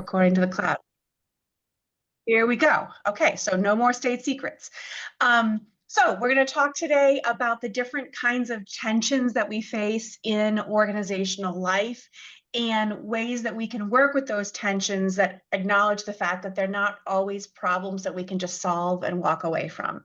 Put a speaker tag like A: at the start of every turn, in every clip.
A: According to the cloud. Here we go. Okay, so no more state secrets. So we're going to talk today about the different kinds of tensions that we face in organizational life and ways that we can work with those tensions that acknowledge the fact that they're not always problems that we can just solve and walk away from.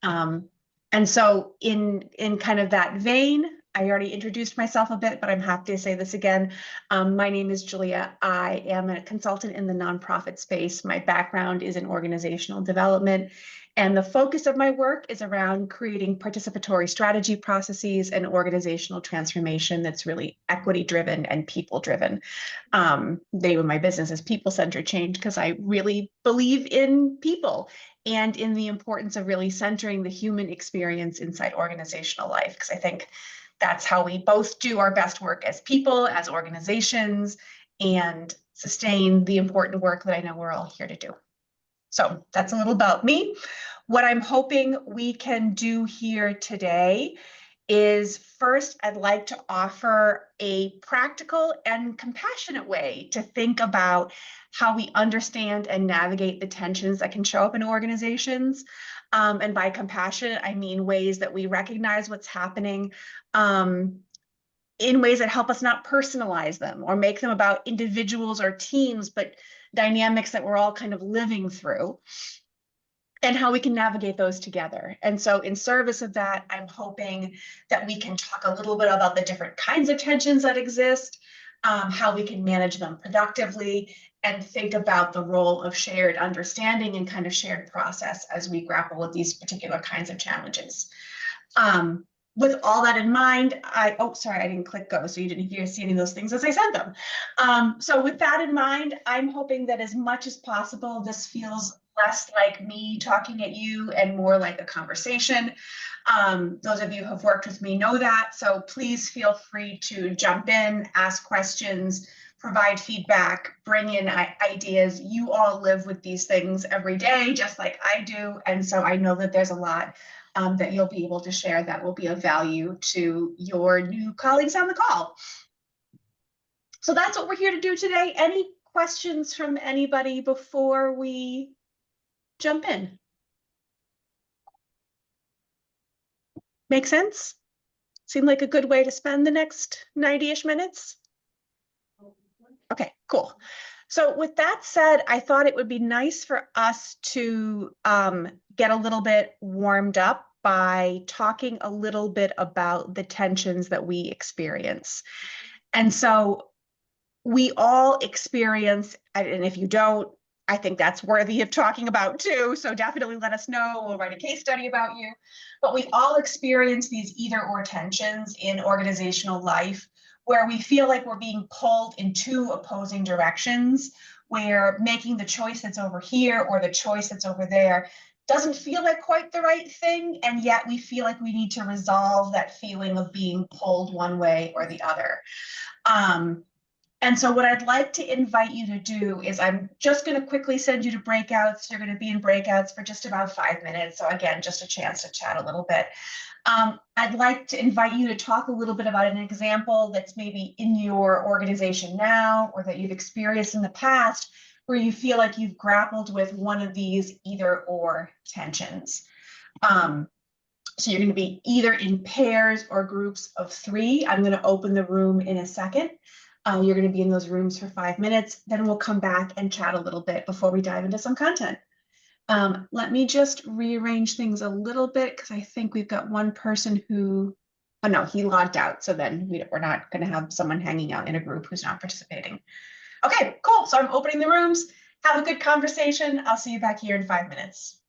A: And so in kind of that vein, I already introduced myself a bit, but I'm happy to say this again. My name is Julia. I am a consultant in the nonprofit space. My background is in organizational development, and the focus of my work is around creating participatory strategy processes and organizational transformation that's really equity-driven and people-driven. The name of my business is People-Centered Change because I really believe in people and in the importance of really centering the human experience inside organizational life, because I think that's how we both do our best work as people, as organizations, and sustain the important work that I know we're all here to do. So that's a little about me. What I'm hoping we can do here today is first, I'd like to offer a practical and compassionate way to think about how we understand and navigate the tensions that can show up in organizations. And by compassionate, I mean ways that we recognize what's happening in ways that help us not personalize them or make them about individuals or teams, but dynamics that we're all kind of living through, and how we can navigate those together. And so in service of that, I'm hoping that we can talk a little bit about the different kinds of tensions that exist, how we can manage them productively, and think about the role of shared understanding and kind of shared process as we grapple with these particular kinds of challenges. With all that in mind, sorry, I didn't click go, so you didn't see any of those things as I said them. So with that in mind, I'm hoping that as much as possible, this feels less like me talking at you and more like a conversation. Those of you who have worked with me know that, so please feel free to jump in, ask questions, provide feedback, bring in ideas. You all live with these things every day, just like I do, and so I know that there's a lot that you'll be able to share that will be of value to your new colleagues on the call. So that's what we're here to do today. Any questions from anybody before we jump in? Make sense? Seem like a good way to spend the next 90-ish minutes? Okay, cool. So with that said, I thought it would be nice for us to get a little bit warmed up by talking a little bit about the tensions that we experience. And so we all experience, and if you don't, I think that's worthy of talking about too. So definitely let us know. We'll write a case study about you. But we all experience these either or tensions in organizational life where we feel like we're being pulled in two opposing directions, where making the choice that's over here or the choice that's over there doesn't feel like quite the right thing. And yet we feel like we need to resolve that feeling of being pulled one way or the other. And so what I'd like to invite you to do is I'm just going to quickly send you to breakouts. You're going to be in breakouts for just about 5 minutes. So again, just a chance to chat a little bit. I'd like to invite you to talk a little bit about an example that's maybe in your organization now or that you've experienced in the past where you feel like you've grappled with one of these either or tensions. So you're going to be either in pairs or groups of 3. I'm going to open the room in a second. You're going to be in those rooms for 5 minutes. Then we'll come back and chat a little bit before we dive into some content. Let me just rearrange things a little bit because I think we've got one person who, oh no, he logged out. So then we're not going to have someone hanging out in a group who's not participating. Okay, cool. So I'm opening the rooms. Have a good conversation. I'll see you back here in 5 minutes.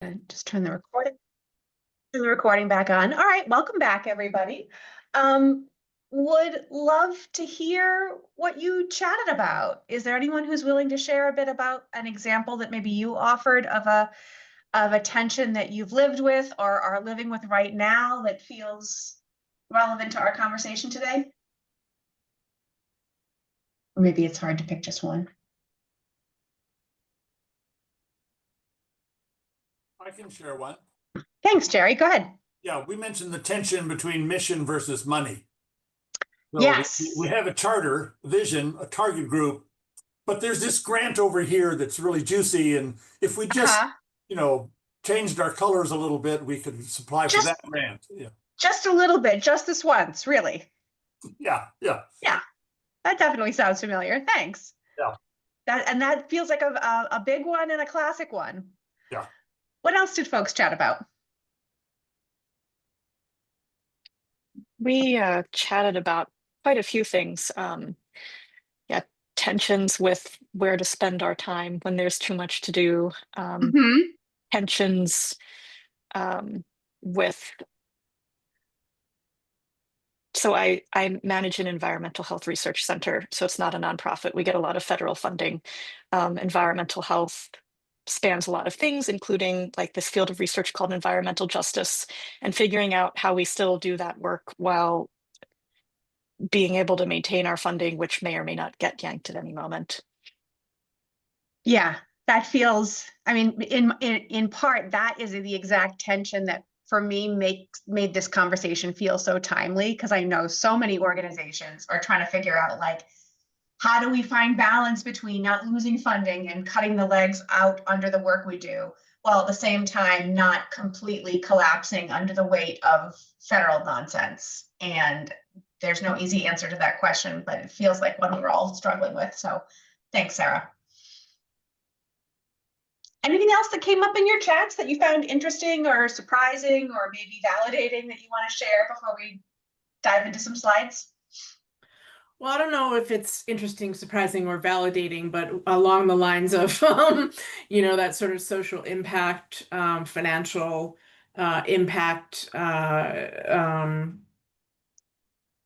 A: And just turn the recording back on. All right, welcome back, everybody. Would love to hear what you chatted about. Is there anyone who's willing to share a bit about an example that maybe you offered of a tension that you've lived with or are living with right now that feels relevant to our conversation today? Or maybe it's hard to pick just one.
B: I can share one.
A: Thanks, Jerry. Go ahead.
B: Yeah, we mentioned the tension between mission versus money. So
A: Yes.
B: we have a charter, vision, a target group, but there's this grant over here that's really juicy. And if we just,
A: Uh-huh.
B: you know, changed our colors a little bit, we could supply for
A: Just
B: that grant. Yeah.
A: just a little bit, just this once, really.
B: Yeah. Yeah.
A: Yeah, that definitely sounds familiar. Thanks.
B: Yeah.
A: That feels like a big one and a classic one.
B: Yeah.
A: What else did folks chat about?
C: We chatted about quite a few things. Yeah, tensions with where to spend our time when there's too much to do.
A: Mhm.
C: Tensions with. So I manage an environmental health research center, so it's not a nonprofit. We get a lot of federal funding. Environmental health spans a lot of things, including like this field of research called environmental justice, and figuring out how we still do that work while being able to maintain our funding, which may or may not get yanked at any moment.
A: Yeah, that feels, I mean, in part, that is the exact tension that for me made this conversation feel so timely, because I know so many organizations are trying to figure out, like, how do we find balance between not losing funding and cutting the legs out under the work we do, while at the same time not completely collapsing under the weight of federal nonsense. And there's no easy answer to that question, but it feels like one we're all struggling with. So thanks, Sarah. Anything else that came up in your chats that you found interesting or surprising or maybe validating that you want to share before we dive into some slides?
D: Well, I don't know if it's interesting, surprising, or validating, but along the lines of, that sort of social impact, financial impact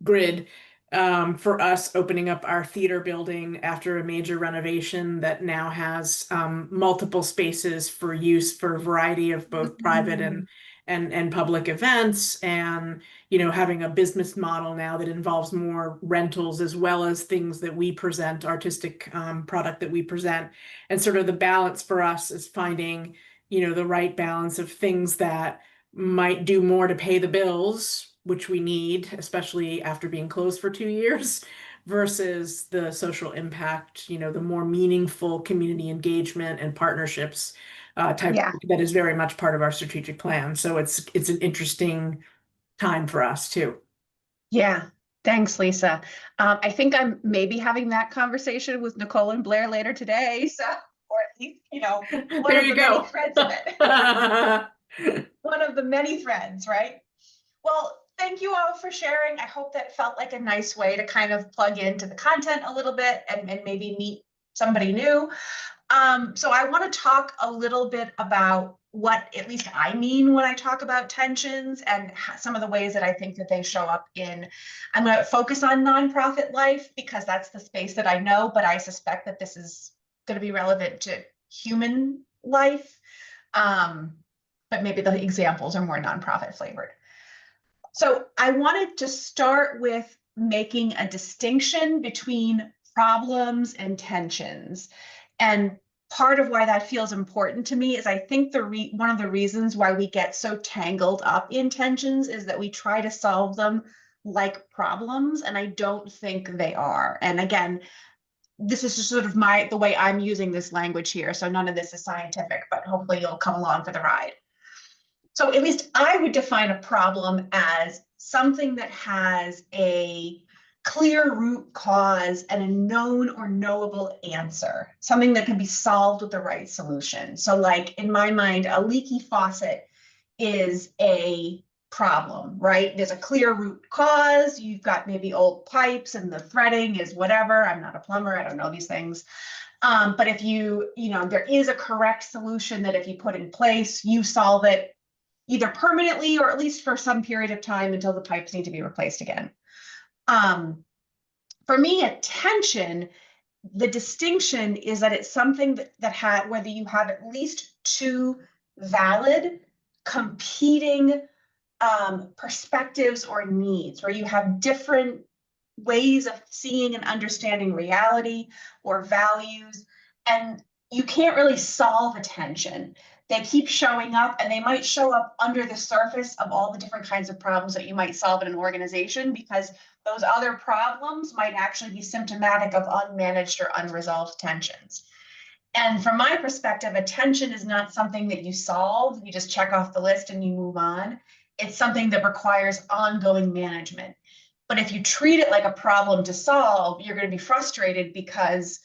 D: grid. For us, opening up our theater building after a major renovation that now has multiple spaces for use for a variety of both private and public events, and having a business model now that involves more rentals as well as things that we present, artistic product that we present. And sort of the balance for us is finding the right balance of things that might do more to pay the bills, which we need, especially after being closed for 2 years, versus the social impact, the more meaningful community engagement and partnerships type that is very much part of our strategic plan. So it's an interesting time for us too.
A: Yeah. Thanks, Lisa. I think I'm maybe having that conversation with Nicole and Blair later today. So, or at least, one
D: There
A: of
D: you
A: the
D: go.
A: many threads of it. One of the many threads, right? Well, thank you all for sharing. I hope that felt like a nice way to kind of plug into the content a little bit and maybe meet somebody new. So I want to talk a little bit about what at least I mean when I talk about tensions and some of the ways that I think that they show up in. I'm going to focus on nonprofit life because that's the space that I know, but I suspect that this is going to be relevant to human life. But maybe the examples are more nonprofit flavored. So I wanted to start with making a distinction between problems and tensions. And part of why that feels important to me is I think one of the reasons why we get so tangled up in tensions is that we try to solve them like problems, and I don't think they are. And again, this is just sort of the way I'm using this language here. So none of this is scientific, but hopefully you'll come along for the ride. So at least I would define a problem as something that has a clear root cause and a known or knowable answer, something that can be solved with the right solution. So like in my mind, a leaky faucet is a problem, right? There's a clear root cause. You've got maybe old pipes and the threading is whatever. I'm not a plumber. I don't know these things. But if there is a correct solution that if you put in place, you solve it either permanently or at least for some period of time until the pipes need to be replaced again. For me, a tension, the distinction is that it's something that whether you have at least two valid competing perspectives or needs, where you have different ways of seeing and understanding reality or values, and you can't really solve a tension. they keep showing up, and they might show up under the surface of all the different kinds of problems that you might solve in an organization, because those other problems might actually be symptomatic of unmanaged or unresolved tensions. And from my perspective, a tension is not something that you solve, you just check off the list and you move on. It's something that requires ongoing management. But if you treat it like a problem to solve, you're going to be frustrated because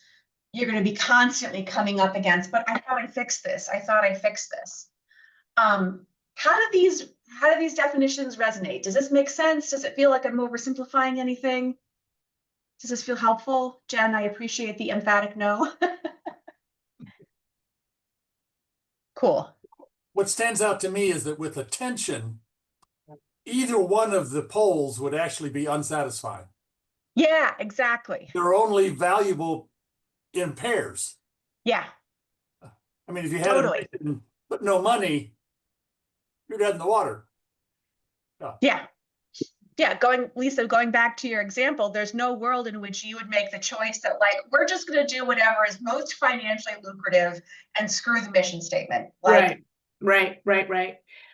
A: you're going to be constantly coming up against, but I thought I fixed this. I thought I fixed this. How do these definitions resonate? Does this make sense? Does it feel like I'm oversimplifying anything? Does this feel helpful? Jen, I appreciate the emphatic no. Cool.
B: What stands out to me is that with a tension, either one of the poles would actually be unsatisfied.
A: Yeah, exactly.
B: They're only valuable in pairs.
A: Yeah,
B: I mean, if you had
A: Totally.
B: a mission but no money, you're dead in the water.
A: yeah. Yeah, Lisa, going back to your example, there's no world in which you would make the choice that, like, we're just going to do whatever is most financially lucrative and screw the mission statement. Like,
D: Right.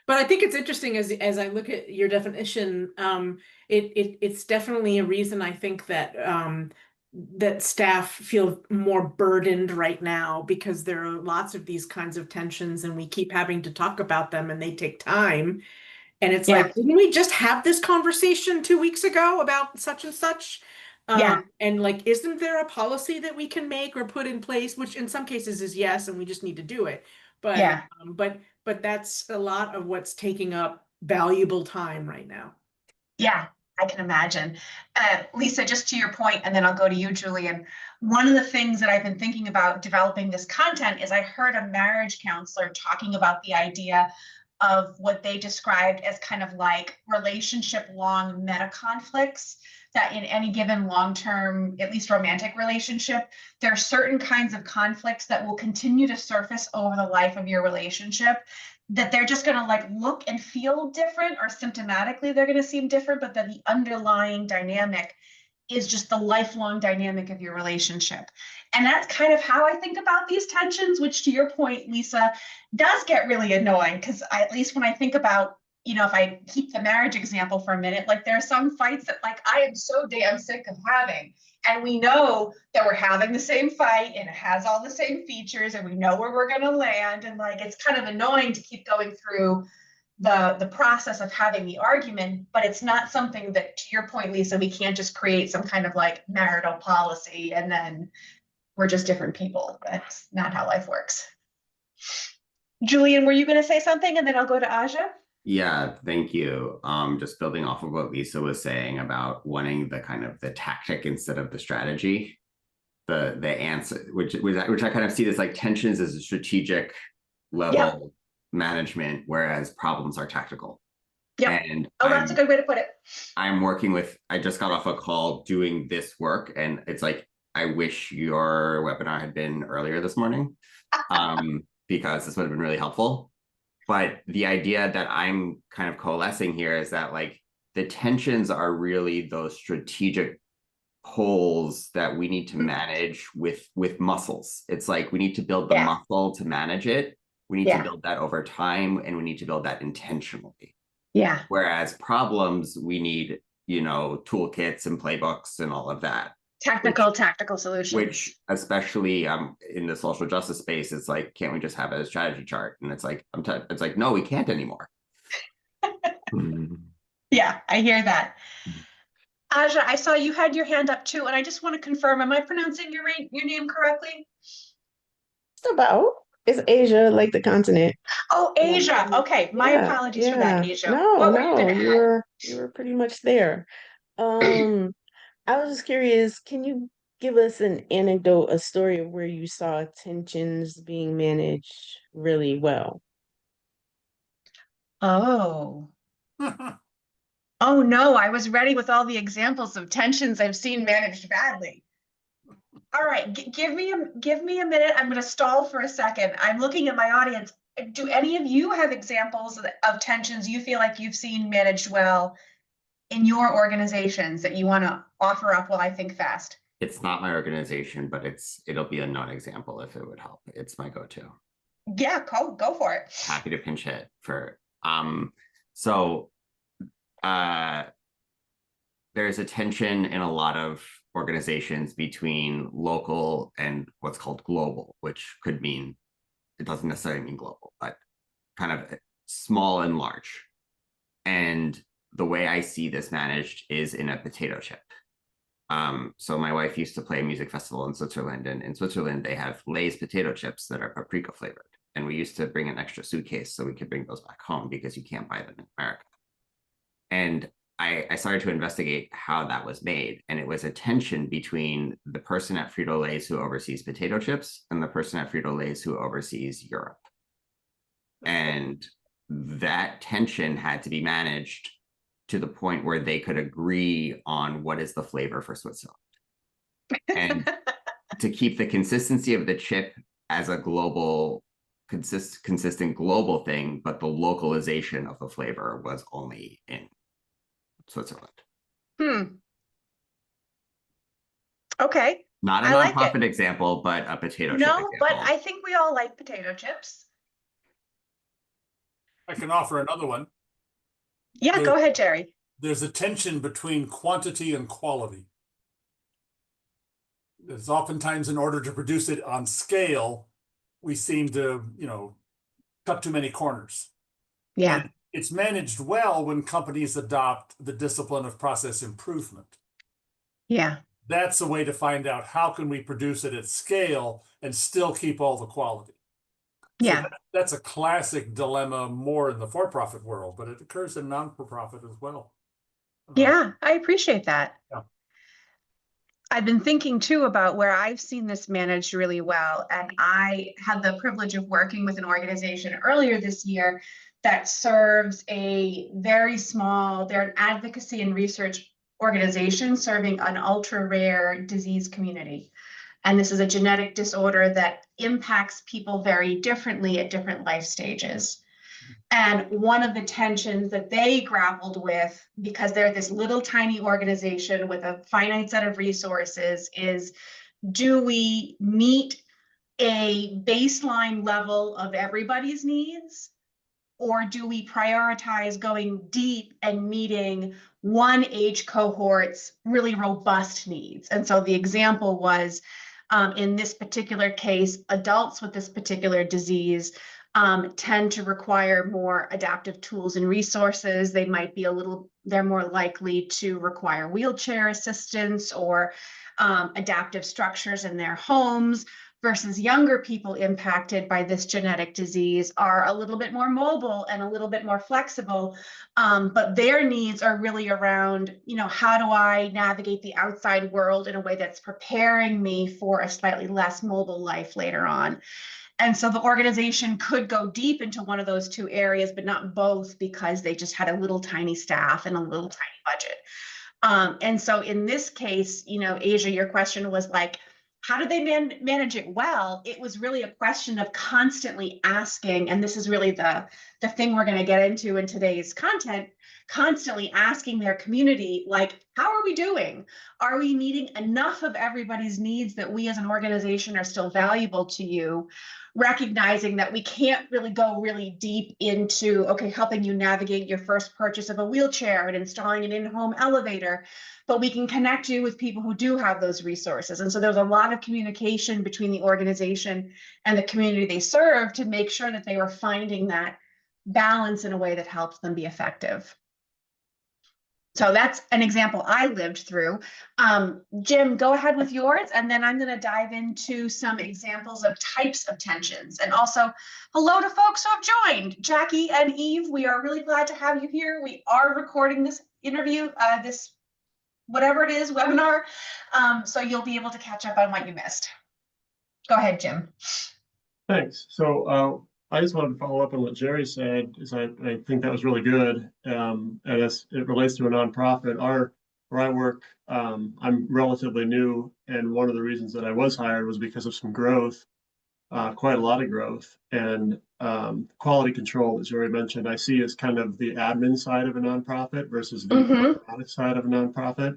D: But I think it's interesting as I look at your definition, it's definitely a reason I think that that staff feel more burdened right now, because there are lots of these kinds of tensions and we keep having to talk about them and they take time. And it's
A: Yeah.
D: like, didn't we just have this conversation 2 weeks ago about such and such?
A: Yeah.
D: And like, isn't there a policy that we can make or put in place, which in some cases is yes, and we just need to do it. But
A: Yeah.
D: But that's a lot of what's taking up valuable time right now.
A: Yeah, I can imagine. Lisa, just to your point, and then I'll go to you, Julian. One of the things that I've been thinking about developing this content is I heard a marriage counselor talking about the idea of what they described as kind of like relationship long meta conflicts, that in any given long-term, at least romantic relationship, there are certain kinds of conflicts that will continue to surface over the life of your relationship, that they're just going to like look and feel different, or symptomatically they're going to seem different, but that the underlying dynamic is just the lifelong dynamic of your relationship. And that's kind of how I think about these tensions, which, to your point, Lisa, does get really annoying, because at least when I think about, if I keep the marriage example for a minute, like there are some fights that like I am so damn sick of having. And we know that we're having the same fight and it has all the same features and we know where we're going to land. And like, it's kind of annoying to keep going through the process of having the argument, but it's not something that, to your point, Lisa, we can't just create some kind of like marital policy and then we're just different people. That's not how life works. Julian, were you going to say something? And then I'll go to Aja.
E: Yeah, thank you. Just building off of what Lisa was saying about wanting the kind of the tactic instead of the strategy, the answer, which I kind of see this like tensions as a strategic level management, whereas problems are tactical.
A: Yeah.
E: And
A: that's a good way to put it.
E: I'm working with, I just got off a call doing this work, and it's like, I wish your webinar had been earlier this morning, because this would have been really helpful. But the idea that I'm kind of coalescing here is that like the tensions are really those strategic holes that we need to manage with muscles. It's like we need to build the muscle to manage it. We need to build that over time, and we need to build that intentionally.
A: Yeah.
E: Whereas problems, we need, toolkits and playbooks and all of that.
A: Tactical solutions. Which,
E: especially in the social justice space, it's like, can't we just have a strategy chart? And it's like, it's like, no, we can't anymore.
A: Yeah, I hear that. Aja, I saw you had your hand up too, and I just want to confirm, am I pronouncing your name correctly?
F: Just about. It's Asia, like the continent.
A: Oh, Asia. Okay, my apologies for that, Asia.
F: No, you were pretty much there. I was just curious, can you give us an anecdote, a story of where you saw tensions being managed really well?
A: Oh. Oh no, I was ready with all the examples of tensions I've seen managed badly. All right, give me a minute. I'm going to stall for a second. I'm looking at my audience. Do any of you have examples of tensions you feel like you've seen managed well in your organizations that you want to offer up while I think fast?
E: It's not my organization, but it'll be a non-example if it would help. It's my go-to.
A: Yeah, go for it.
E: Happy to pinch hit for so there's a tension in a lot of organizations between local and what's called global, which could mean, it doesn't necessarily mean global, but kind of small and large. And the way I see this managed is in a potato chip. So my wife used to play a music festival in Switzerland, and in Switzerland they have Lay's potato chips that are paprika flavored. And we used to bring an extra suitcase so we could bring those back home because you can't buy them in America. And I started to investigate how that was made. And it was a tension between the person at Frito-Lay's who oversees potato chips and the person at Frito-Lay's who oversees Europe. And that tension had to be managed to the point where they could agree on what is the flavor for Switzerland. And to keep the consistency of the chip as a global, consistent global thing, but the localization of the flavor was only in Switzerland.
A: Okay.
E: Not a
A: I like
E: nonprofit
A: it.
E: example, but a potato chip
A: No,
E: example.
A: but I think we all like potato chips.
B: I can offer another one.
A: Yeah,
B: There-
A: go ahead, Jerry.
B: There's a tension between quantity and quality. There's oftentimes, in order to produce it on scale, we seem to, cut too many corners.
A: Yeah.
B: And it's managed well when companies adopt the discipline of process improvement.
A: Yeah.
B: That's a way to find out how can we produce it at scale and still keep all the quality. So
A: Yeah.
B: that's a classic dilemma more in the for-profit world, but it occurs in non-for-profit as well.
A: Yeah, I appreciate that.
B: Yeah.
A: I've been thinking too about where I've seen this managed really well. And I had the privilege of working with an organization earlier this year that serves a very small, they're an advocacy and research organization serving an ultra rare disease community. And this is a genetic disorder that impacts people very differently at different life stages. And one of the tensions that they grappled with, because they're this little tiny organization with a finite set of resources, is do we meet a baseline level of everybody's needs? Or do we prioritize going deep and meeting one age cohort's really robust needs? And so the example was, in this particular case, adults with this particular disease tend to require more adaptive tools and resources. They might be they're more likely to require wheelchair assistance or adaptive structures in their homes, versus younger people impacted by this genetic disease are a little bit more mobile and a little bit more flexible. But their needs are really around, how do I navigate the outside world in a way that's preparing me for a slightly less mobile life later on? And so the organization could go deep into one of those two areas, but not both, because they just had a little tiny staff and a little tiny budget. And so in this case, Asia, your question was like, how do they manage it well? It was really a question of constantly asking, and this is really the thing we're going to get into in today's content, constantly asking their community, like, how are we doing? Are we meeting enough of everybody's needs that we as an organization are still valuable to you? Recognizing that we can't really go really deep into, helping you navigate your first purchase of a wheelchair and installing an in-home elevator, but we can connect you with people who do have those resources. And so there's a lot of communication between the organization and the community they serve to make sure that they were finding that balance in a way that helps them be effective. So that's an example I lived through. Jim, go ahead with yours, and then I'm going to dive into some examples of types of tensions. And also, hello to folks who have joined. Jackie and Eve, we are really glad to have you here. We are recording this interview, this whatever it is, webinar, so you'll be able to catch up on what you missed. Go ahead, Jim.
G: Thanks. So I just wanted to follow up on what Jerry said, is I think that was really good. And as it relates to a nonprofit, where I work, I'm relatively new, and one of the reasons that I was hired was because of some growth, quite a lot of growth, and quality control, as Jerry mentioned, I see as kind of the admin side of a nonprofit versus the economic side of a nonprofit.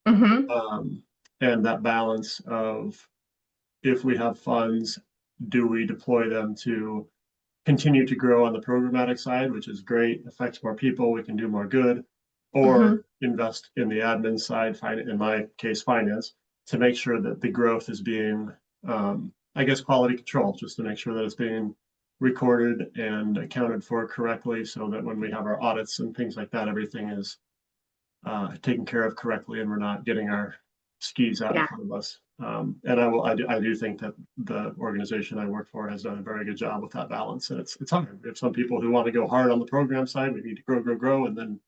G: And that balance of, if we have funds, do we deploy them to continue to grow on the programmatic side, which is great, affects more people, we can do more good, or invest in the admin side, in my case, finance, to make sure that the growth is being, I guess, quality control, just to make sure that it's being recorded and accounted for correctly, so that when we have our audits and things like that, everything is taken care of correctly and we're not getting our skis out in front of us. And I do think that the organization I work for has done a very good job with that balance. And it's hard. We have some people who want to go hard on the program side. We need to grow, and then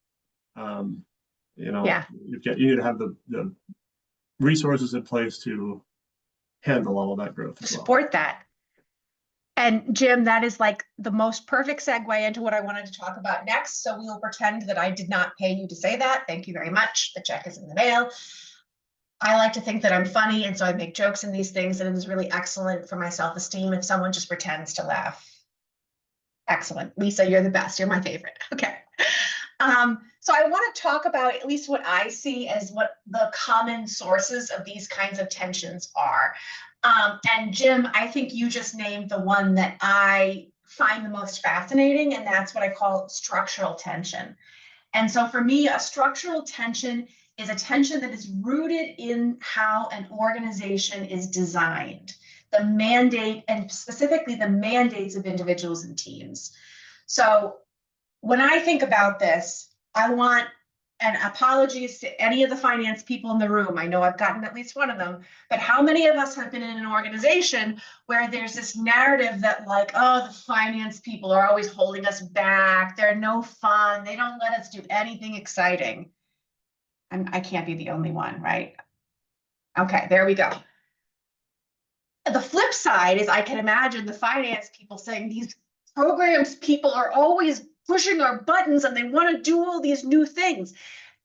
G: you need to have the resources in place to handle all of that growth as well.
A: Support that. And Jim, that is like the most perfect segue into what I wanted to talk about next. So we will pretend that I did not pay you to say that. Thank you very much. The check is in the mail. I like to think that I'm funny, and so I make jokes in these things, and it is really excellent for my self-esteem if someone just pretends to laugh. Excellent. Lisa, you're the best. You're my favorite. Okay. So I want to talk about at least what I see as what the common sources of these kinds of tensions are. And Jim, I think you just named the one that I find the most fascinating, and that's what I call structural tension. And so for me, a structural tension is a tension that is rooted in how an organization is designed, the mandate, and specifically the mandates of individuals and teams. So when I think about this, I want, and apologies to any of the finance people in the room, I know I've gotten at least one of them, but how many of us have been in an organization where there's this narrative that like, oh, the finance people are always holding us back, they're no fun, they don't let us do anything exciting. I can't be the only one, right? Okay, there we go. The flip side is I can imagine the finance people saying these programs people are always pushing our buttons and they want to do all these new things.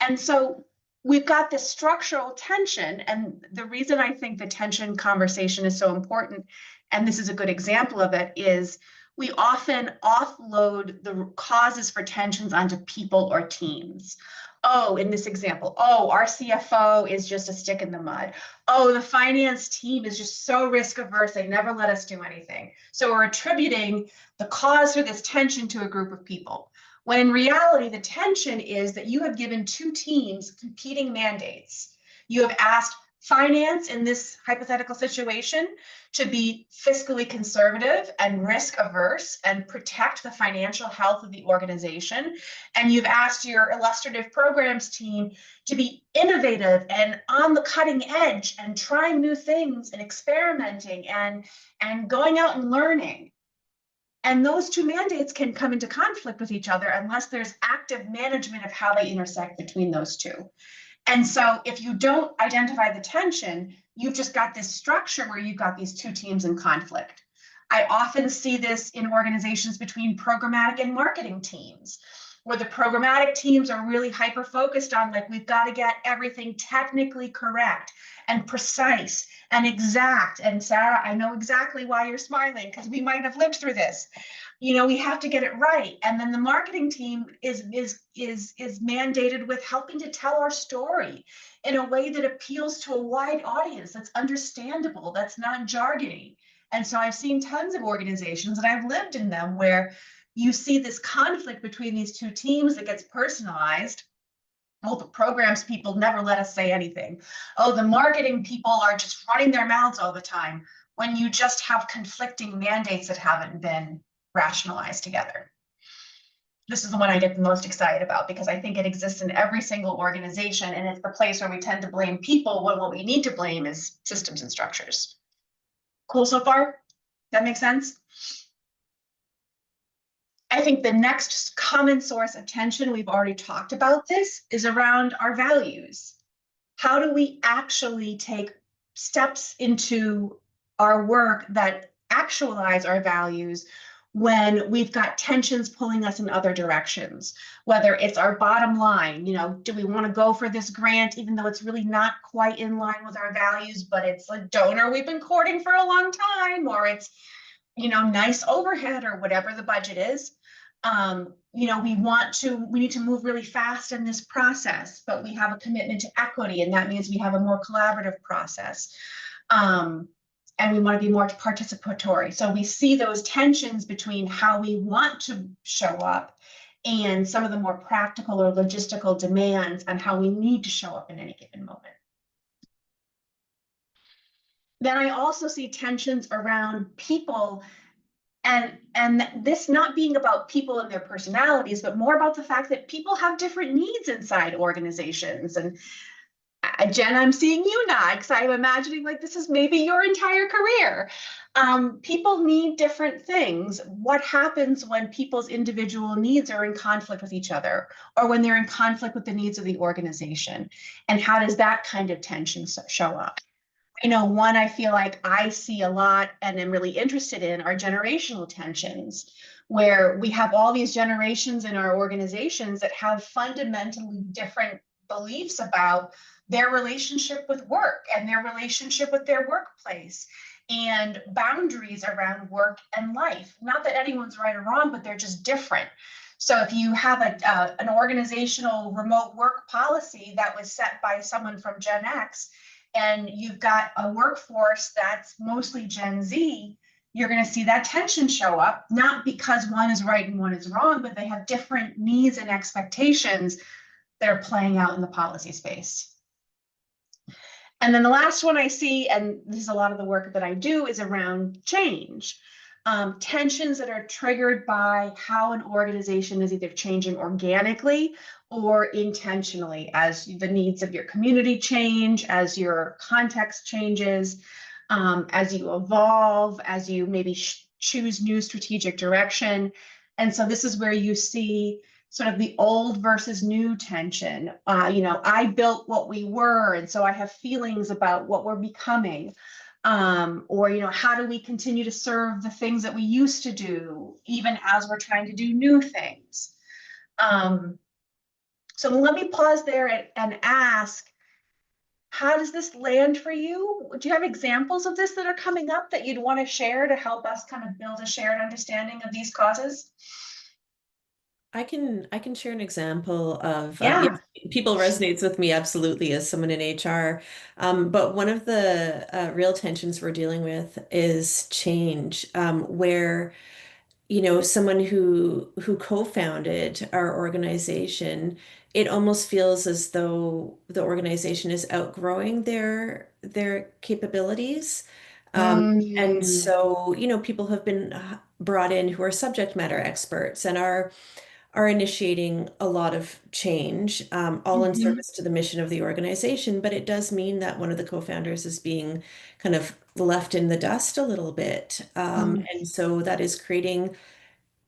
A: And so we've got this structural tension. And the reason I think the tension conversation is so important, and this is a good example of it, is we often offload the causes for tensions onto people or teams. Oh, in this example, oh, our CFO is just a stick in the mud. Oh, the finance team is just so risk averse, they never let us do anything. So we're attributing the cause for this tension to a group of people, when in reality, the tension is that you have given two teams competing mandates. You have asked finance in this hypothetical situation to be fiscally conservative and risk averse and protect the financial health of the organization. And you've asked your illustrative programs team to be innovative and on the cutting edge and trying new things and experimenting and going out and learning. And those two mandates can come into conflict with each other unless there's active management of how they intersect between those two. And so if you don't identify the tension, you've just got this structure where you've got these two teams in conflict. I often see this in organizations between programmatic and marketing teams, where the programmatic teams are really hyper-focused on, like, we've got to get everything technically correct and precise and exact. And Sarah, I know exactly why you're smiling, because we might have lived through this. You know, we have to get it right. And then the marketing team is mandated with helping to tell our story in a way that appeals to a wide audience, that's understandable, that's not jargony. And so I've seen tons of organizations, and I've lived in them, where you see this conflict between these two teams that gets personalized. Oh, the programs people never let us say anything. Oh, the marketing people are just running their mouths all the time, when you just have conflicting mandates that haven't been rationalized together. This is the one I get the most excited about, because I think it exists in every single organization, and it's the place where we tend to blame people when what we need to blame is systems and structures. Cool so far? That makes sense? I think the next common source of tension, we've already talked about this, is around our values. How do we actually take steps into our work that actualize our values when we've got tensions pulling us in other directions? Whether it's our bottom line, you know, do we want to go for this grant even though it's really not quite in line with our values, but it's a donor we've been courting for a long time, or it's, you know, nice overhead, or whatever the budget is. You know, we need to move really fast in this process, but we have a commitment to equity, and that means we have a more collaborative process. and we want to be more participatory. So we see those tensions between how we want to show up and some of the more practical or logistical demands on how we need to show up in any given moment. Then I also see tensions around people and this not being about people and their personalities, but more about the fact that people have different needs inside organizations. And Jen, I'm seeing you nod because I'm imagining like this is maybe your entire career. People need different things. What happens when people's individual needs are in conflict with each other, or when they're in conflict with the needs of the organization? And how does that kind of tension show up? You know, one I feel like I see a lot and am really interested in are generational tensions, where we have all these generations in our organizations that have fundamentally different beliefs about their relationship with work and their relationship with their workplace and boundaries around work and life. Not that anyone's right or wrong, but they're just different. So if you have an organizational remote work policy that was set by someone from Gen X, and you've got a workforce that's mostly Gen Z, you're going to see that tension show up, not because one is right and one is wrong, but they have different needs and expectations that are playing out in the policy space. And then the last one I see, and this is a lot of the work that I do, is around change. Tensions that are triggered by how an organization is either changing organically or intentionally as the needs of your community change, as your context changes, as you evolve, as you maybe choose new strategic direction. And so this is where you see sort of the old versus new tension. You know, I built what we were, and so I have feelings about what we're becoming. Or, you know, how do we continue to serve the things that we used to do, even as we're trying to do new things? So let me pause there and ask, how does this land for you? Do you have examples of this that are coming up that you'd want to share to help us kind of build a shared understanding of these causes?
H: I can share an example of
A: Yeah.
H: people resonates with me absolutely as someone in HR. But one of the real tensions we're dealing with is change, where someone who co-founded our organization, it almost feels as though the organization is outgrowing their capabilities. And so, people have been brought in who are subject matter experts and are initiating a lot of change, all in service to the mission of the organization. But it does mean that one of the co-founders is being kind of left in the dust a little bit. And so that is creating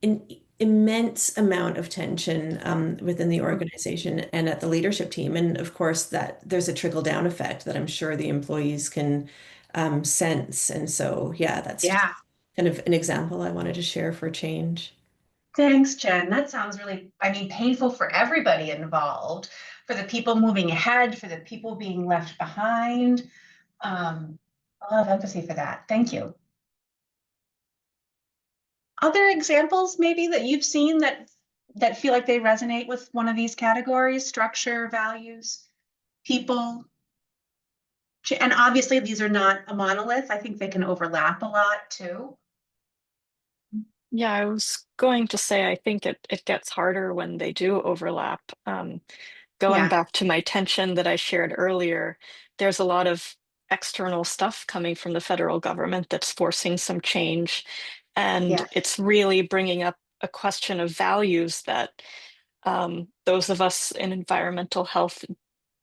H: an immense amount of tension within the organization and at the leadership team. And of course, that there's a trickle down effect that I'm sure the employees can sense. And so, that's kind of an example I wanted to share for change.
A: Thanks, Jen. That sounds really, painful for everybody involved, for the people moving ahead, for the people being left behind. A lot of empathy for that. Thank you. Other examples maybe that you've seen that feel like they resonate with one of these categories: structure, values, people? And obviously these are not a monolith. I think they can overlap a lot too.
C: Yeah, I was going to say, I think it gets harder when they do overlap. Going back to my tension that I shared earlier, there's a lot of external stuff coming from the federal government that's forcing some change. And it's really bringing up a question of values that those of us in environmental health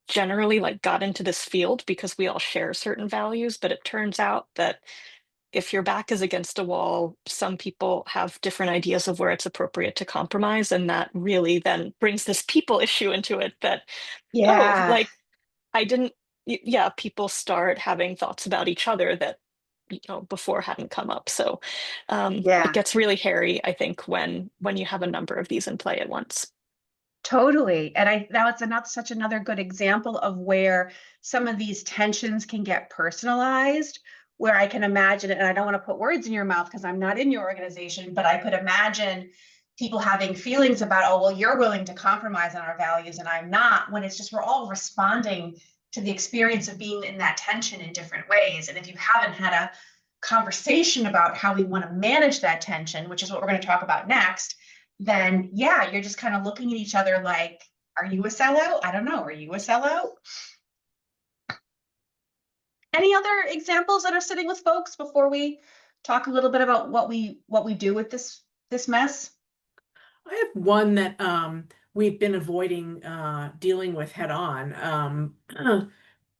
C: generally got into this field because we all share certain values. But it turns out that if your back is against a wall, some people have different ideas of where it's appropriate to compromise. And that really then brings this people issue into it that, people start having thoughts about each other that, before hadn't come up. So it gets really hairy, I think, when you have a number of these in play at once.
A: Totally. And now it's such another good example of where some of these tensions can get personalized, where I can imagine it, and I don't want to put words in your mouth because I'm not in your organization, but I could imagine people having feelings about, oh, well, you're willing to compromise on our values and I'm not, when it's just we're all responding to the experience of being in that tension in different ways. And if you haven't had conversation about how we want to manage that tension, which is what we're going to talk about next, then yeah, you're just kind of looking at each other like, are you a sellout? I don't know. Are you a sellout? Any other examples that are sitting with folks before we talk a little bit about what we do with this mess?
D: I have one that we've been avoiding dealing with head on,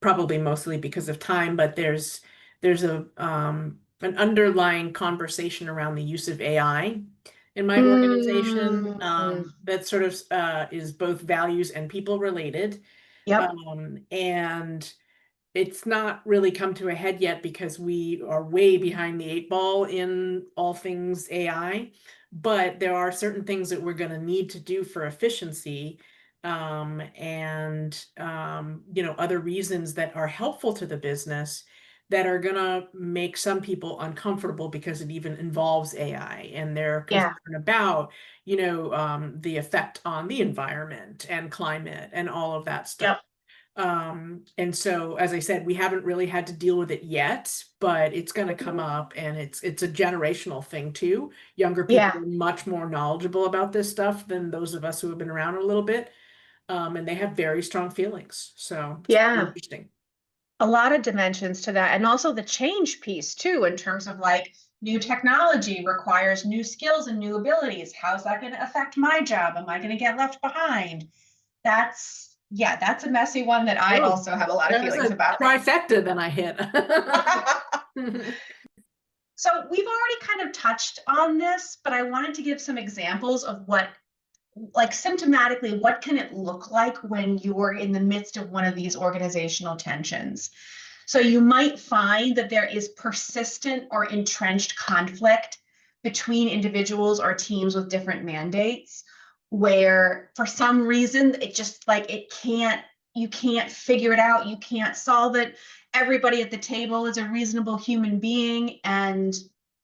D: probably mostly because of time, but there's a an underlying conversation around the use of AI in my organization that sort of is both values and people related.
A: Yep.
D: And it's not really come to a head yet because we are way behind the 8 ball in all things AI, but there are certain things that we're going to need to do for efficiency, and other reasons that are helpful to the business that are going to make some people uncomfortable because it even involves AI, and they're
A: Yeah.
D: concerned about the effect on the environment and climate and all of that stuff.
A: Yep.
D: And so, as I said, we haven't really had to deal with it yet, but it's going to come up, and it's a generational thing too. Younger people
A: Yeah.
D: are much more knowledgeable about this stuff than those of us who have been around a little bit. And they have very strong feelings. So it's
A: Yeah.
D: interesting.
A: A lot of dimensions to that, and also the change piece too, in terms of like new technology requires new skills and new abilities. How's that going to affect my job? Am I going to get left behind? That's a messy one that I
D: Oh,
A: also have a lot of
D: That was
A: feelings
D: a
A: about.
D: trifecta then I hit.
A: So we've already kind of touched on this, but I wanted to give some examples of what, like symptomatically, what can it look like when you're in the midst of one of these organizational tensions? So you might find that there is persistent or entrenched conflict between individuals or teams with different mandates, where for some reason it just like you can't figure it out, you can't solve it. Everybody at the table is a reasonable human being, and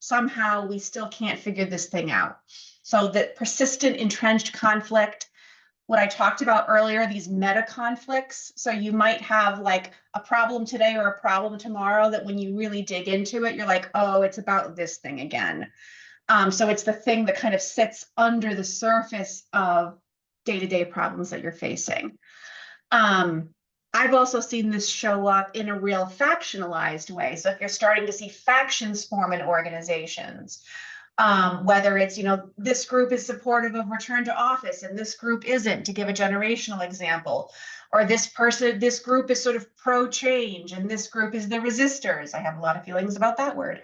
A: somehow we still can't figure this thing out. So the persistent entrenched conflict, what I talked about earlier, these meta conflicts. So you might have like a problem today or a problem tomorrow that when you really dig into it, you're like, oh, it's about this thing again. So it's the thing that kind of sits under the surface of day-to-day problems that you're facing. I've also seen this show up in a real factionalized way. So if you're starting to see factions form in organizations, whether it's, this group is supportive of return to office and this group isn't, to give a generational example, or this group is sort of pro change and this group is the resistors. I have a lot of feelings about that word.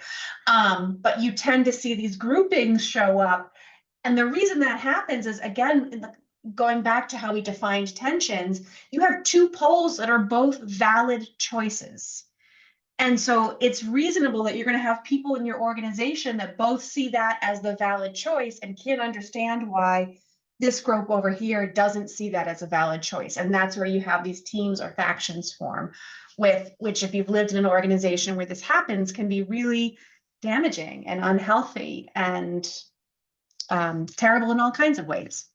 A: But you tend to see these groupings show up. And the reason that happens is, again, going back to how we defined tensions, you have two poles that are both valid choices. And so it's reasonable that you're going to have people in your organization that both see that as the valid choice and can't understand why this group over here doesn't see that as a valid choice. And that's where you have these teams or factions form, which if you've lived in an organization where this happens, can be really damaging and unhealthy and terrible in all kinds of ways.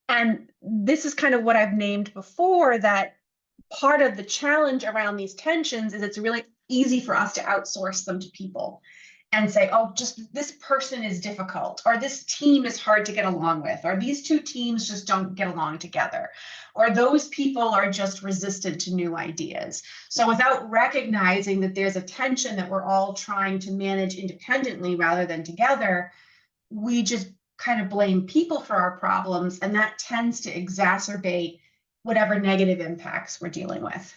A: And this is kind of what I've named before, that part of the challenge around these tensions is it's really easy for us to outsource them to people and say, oh, just this person is difficult, or this team is hard to get along with, or these two teams just don't get along together, or those people are just resistant to new ideas. So without recognizing that there's a tension that we're all trying to manage independently rather than together, we just kind of blame people for our problems, and that tends to exacerbate whatever negative impacts we're dealing with.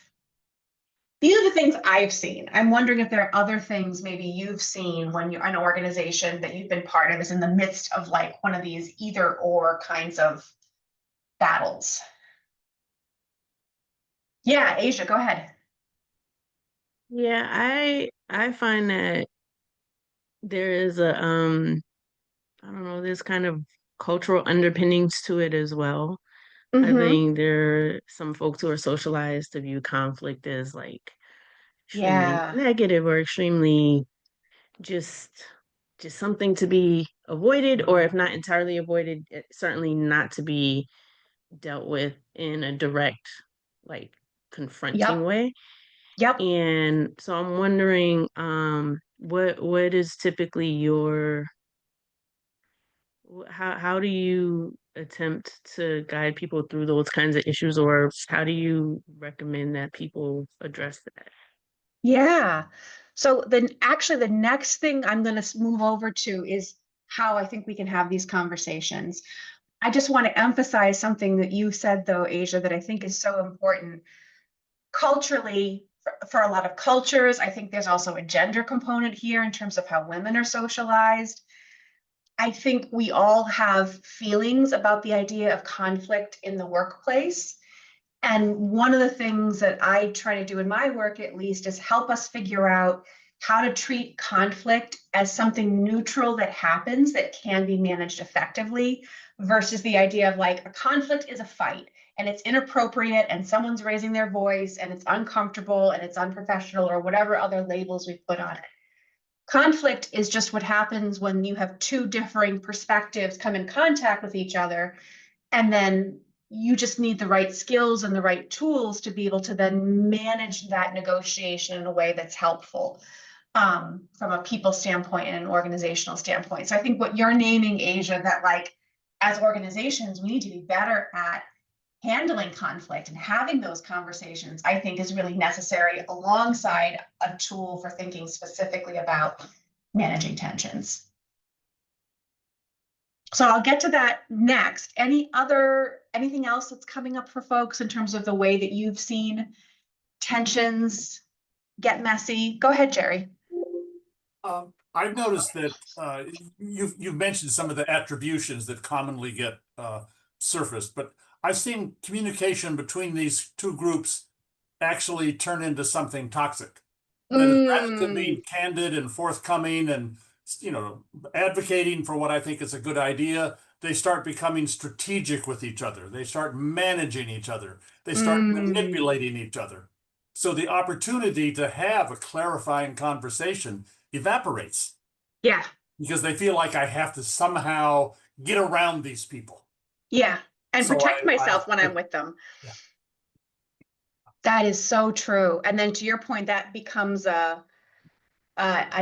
A: These are the things I've seen. I'm wondering if there are other things maybe you've seen when you're an organization that you've been part of is in the midst of like one of these either or kinds of battles. Yeah, Asia, go ahead.
F: Yeah, I find that there is a I don't know, there's kind of cultural underpinnings to it as well. I think there are some folks who are socialized to view conflict as like extremely negative or extremely just something to be avoided, or if not entirely avoided, certainly not to be dealt with in a direct, like confronting way.
A: Yep.
F: And so I'm wondering, what is typically your, how do you attempt to guide people through those kinds of issues, or how do you recommend that people address that?
A: Yeah. So then actually the next thing I'm going to move over to is how I think we can have these conversations. I just want to emphasize something that you said though, Asia, that I think is so important. Culturally, for a lot of cultures, I think there's also a gender component here in terms of how women are socialized. I think we all have feelings about the idea of conflict in the workplace. And one of the things that I try to do in my work, at least, is help us figure out how to treat conflict as something neutral that happens that can be managed effectively versus the idea of like a conflict is a fight and it's inappropriate and someone's raising their voice and it's uncomfortable and it's unprofessional or whatever other labels we put on it. Conflict is just what happens when you have two differing perspectives come in contact with each other, and then you just need the right skills and the right tools to be able to then manage that negotiation in a way that's helpful from a people standpoint and an organizational standpoint. So I think what you're naming, Asia, that like as organizations, we need to be better at handling conflict and having those conversations, I think is really necessary alongside a tool for thinking specifically about managing tensions. So I'll get to that next. Anything else that's coming up for folks in terms of the way that you've seen tensions get messy? Go ahead, Jerry.
B: I've noticed that you've mentioned some of the attributions that commonly get surfaced, but I've seen communication between these two groups actually turn into something toxic. That is, rather than being candid and forthcoming and advocating for what I think is a good idea, they start becoming strategic with each other. They start managing each other. They start manipulating each other. So the opportunity to have a clarifying conversation evaporates.
A: Yeah.
B: Because they feel like I have to somehow get around these people.
A: Yeah. And
B: So
A: protect myself when I'm with them.
B: Yeah.
A: That is so true. And then to your point, that becomes a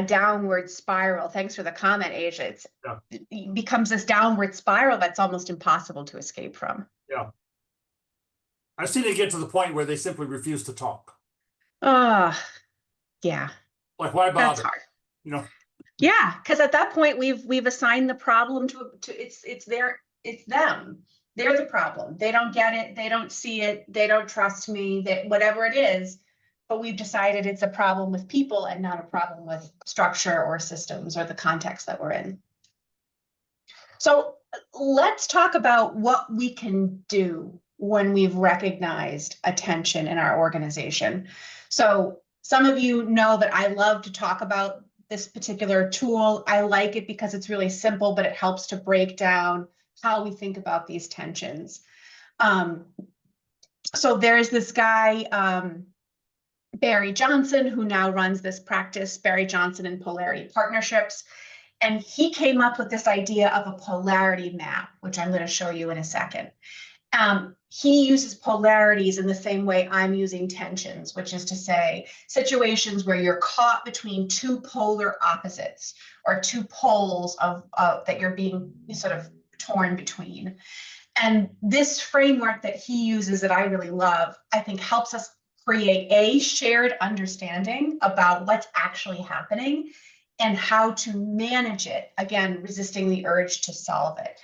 A: downward spiral. Thanks for the comment, Asia. It becomes this downward spiral that's almost impossible to escape from.
B: Yeah. I've seen it get to the point where they simply refuse to talk.
A: Yeah.
B: Like, why bother?
A: That's hard.
B: Yeah,
A: because at that point we've assigned the problem to it's them. They're the problem. They don't get it. They don't see it. They don't trust me. That whatever it is, but we've decided it's a problem with people and not a problem with structure or systems or the context that we're in. So let's talk about what we can do when we've recognized a tension in our organization. So some of you know that I love to talk about this particular tool. I like it because it's really simple, but it helps to break down how we think about these tensions. So there's this guy, Barry Johnson, who now runs this practice, Barry Johnson and Polarity Partnerships. And he came up with this idea of a polarity map, which I'm going to show you in a second. He uses polarities in the same way I'm using tensions, which is to say situations where you're caught between two polar opposites or two poles of that you're being sort of torn between. And this framework that he uses that I really love, I think helps us create a shared understanding about what's actually happening and how to manage it, again, resisting the urge to solve it.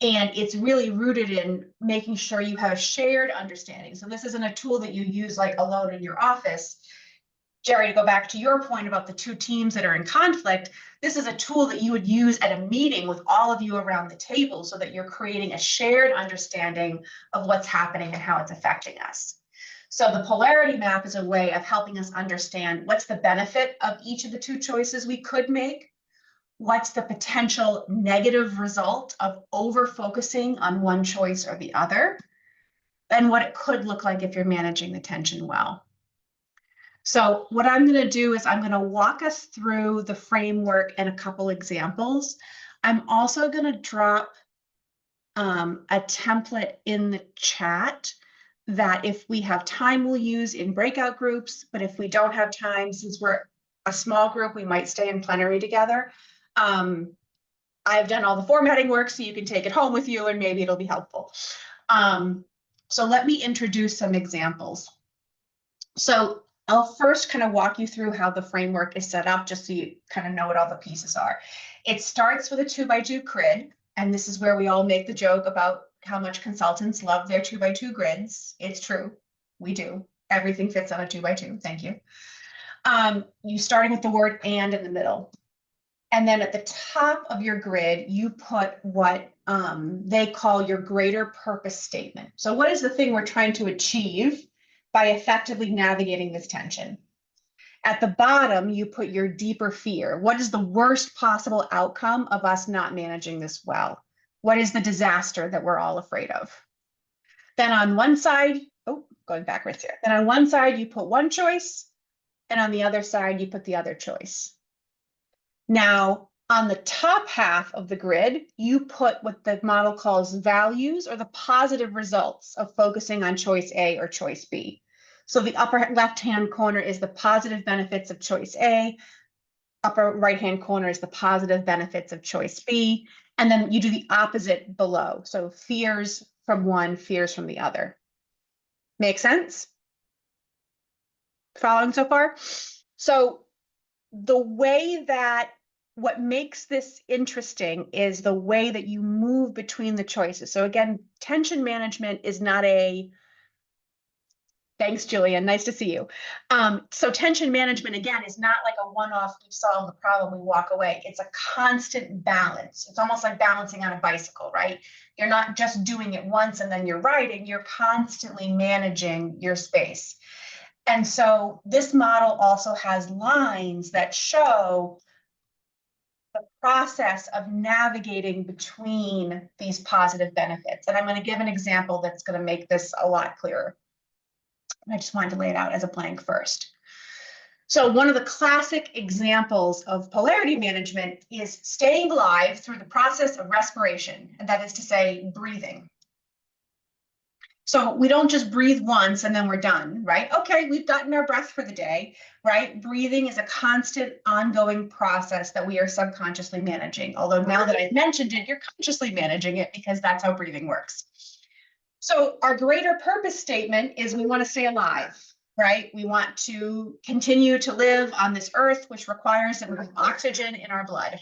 A: And it's really rooted in making sure you have a shared understanding. So this isn't a tool that you use like alone in your office. Jerry, to go back to your point about the two teams that are in conflict, this is a tool that you would use at a meeting with all of you around the table so that you're creating a shared understanding of what's happening and how it's affecting us. So the polarity map is a way of helping us understand what's the benefit of each of the two choices we could make. What's the potential negative result of over-focusing on one choice or the other, and what it could look like if you're managing the tension well. So what I'm going to do is I'm going to walk us through the framework and a couple examples. I'm also going to drop a template in the chat that if we have time, we'll use in breakout groups, but if we don't have time, since we're a small group, we might stay in plenary together. I've done all the formatting work, so you can take it home with you and maybe it'll be helpful. So let me introduce some examples. So I'll first kind of walk you through how the framework is set up, just so you kind of know what all the pieces are. It starts with a 2x2 grid, and this is where we all make the joke about how much consultants love their 2x2 grids. It's true, we do. Everything fits on a 2x2, thank you. You starting with the word "and" in the middle. And then at the top of your grid, you put what they call your greater purpose statement. So what is the thing we're trying to achieve by effectively navigating this tension? At the bottom, you put your deeper fear. What is the worst possible outcome of us not managing this well? What is the disaster that we're all afraid of? Then on one side, oh, going backwards here. Then on one side, you put one choice, and on the other side, you put the other choice. Now, on the top half of the grid, you put what the model calls values, or the positive results of focusing on choice A or choice B. So the upper left-hand corner is the positive benefits of choice A, upper right-hand corner is the positive benefits of choice B, and then you do the opposite below. So fears from one, fears from the other. Make sense? Following so far? So the way that what makes this interesting is the way that you move between the choices. So again, tension management is not a, thanks, Julian, nice to see you. So tension management, again, is not like a one-off, we solve the problem, we walk away. It's a constant balance. It's almost like balancing on a bicycle, right? You're not just doing it once and then you're riding, you're constantly managing your space. And so this model also has lines that show the process of navigating between these positive benefits. And I'm going to give an example that's going to make this a lot clearer. I just wanted to lay it out as a blank first. So one of the classic examples of polarity management is staying alive through the process of respiration, and that is to say, breathing. So we don't just breathe once and then we're done, right? Okay, we've gotten our breath for the day, right? Breathing is a constant ongoing process that we are subconsciously managing. Although now that I've mentioned it, you're consciously managing it because that's how breathing works. So our greater purpose statement is we want to stay alive, right? We want to continue to live on this earth, which requires that we have oxygen in our blood.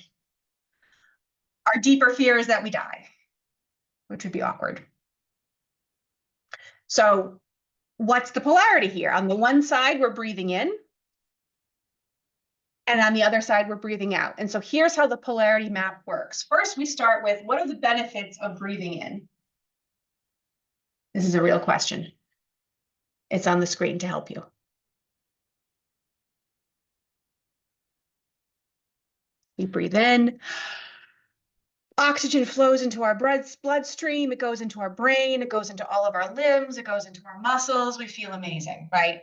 A: Our deeper fear is that we die, which would be awkward. So what's the polarity here? On the one side, we're breathing in. And on the other side, we're breathing out. And so here's how the polarity map works. First, we start with what are the benefits of breathing in? This is a real question. It's on the screen to help you. We breathe in. Oxygen flows into our bloodstream, it goes into our brain, it goes into all of our limbs, it goes into our muscles, we feel amazing, right?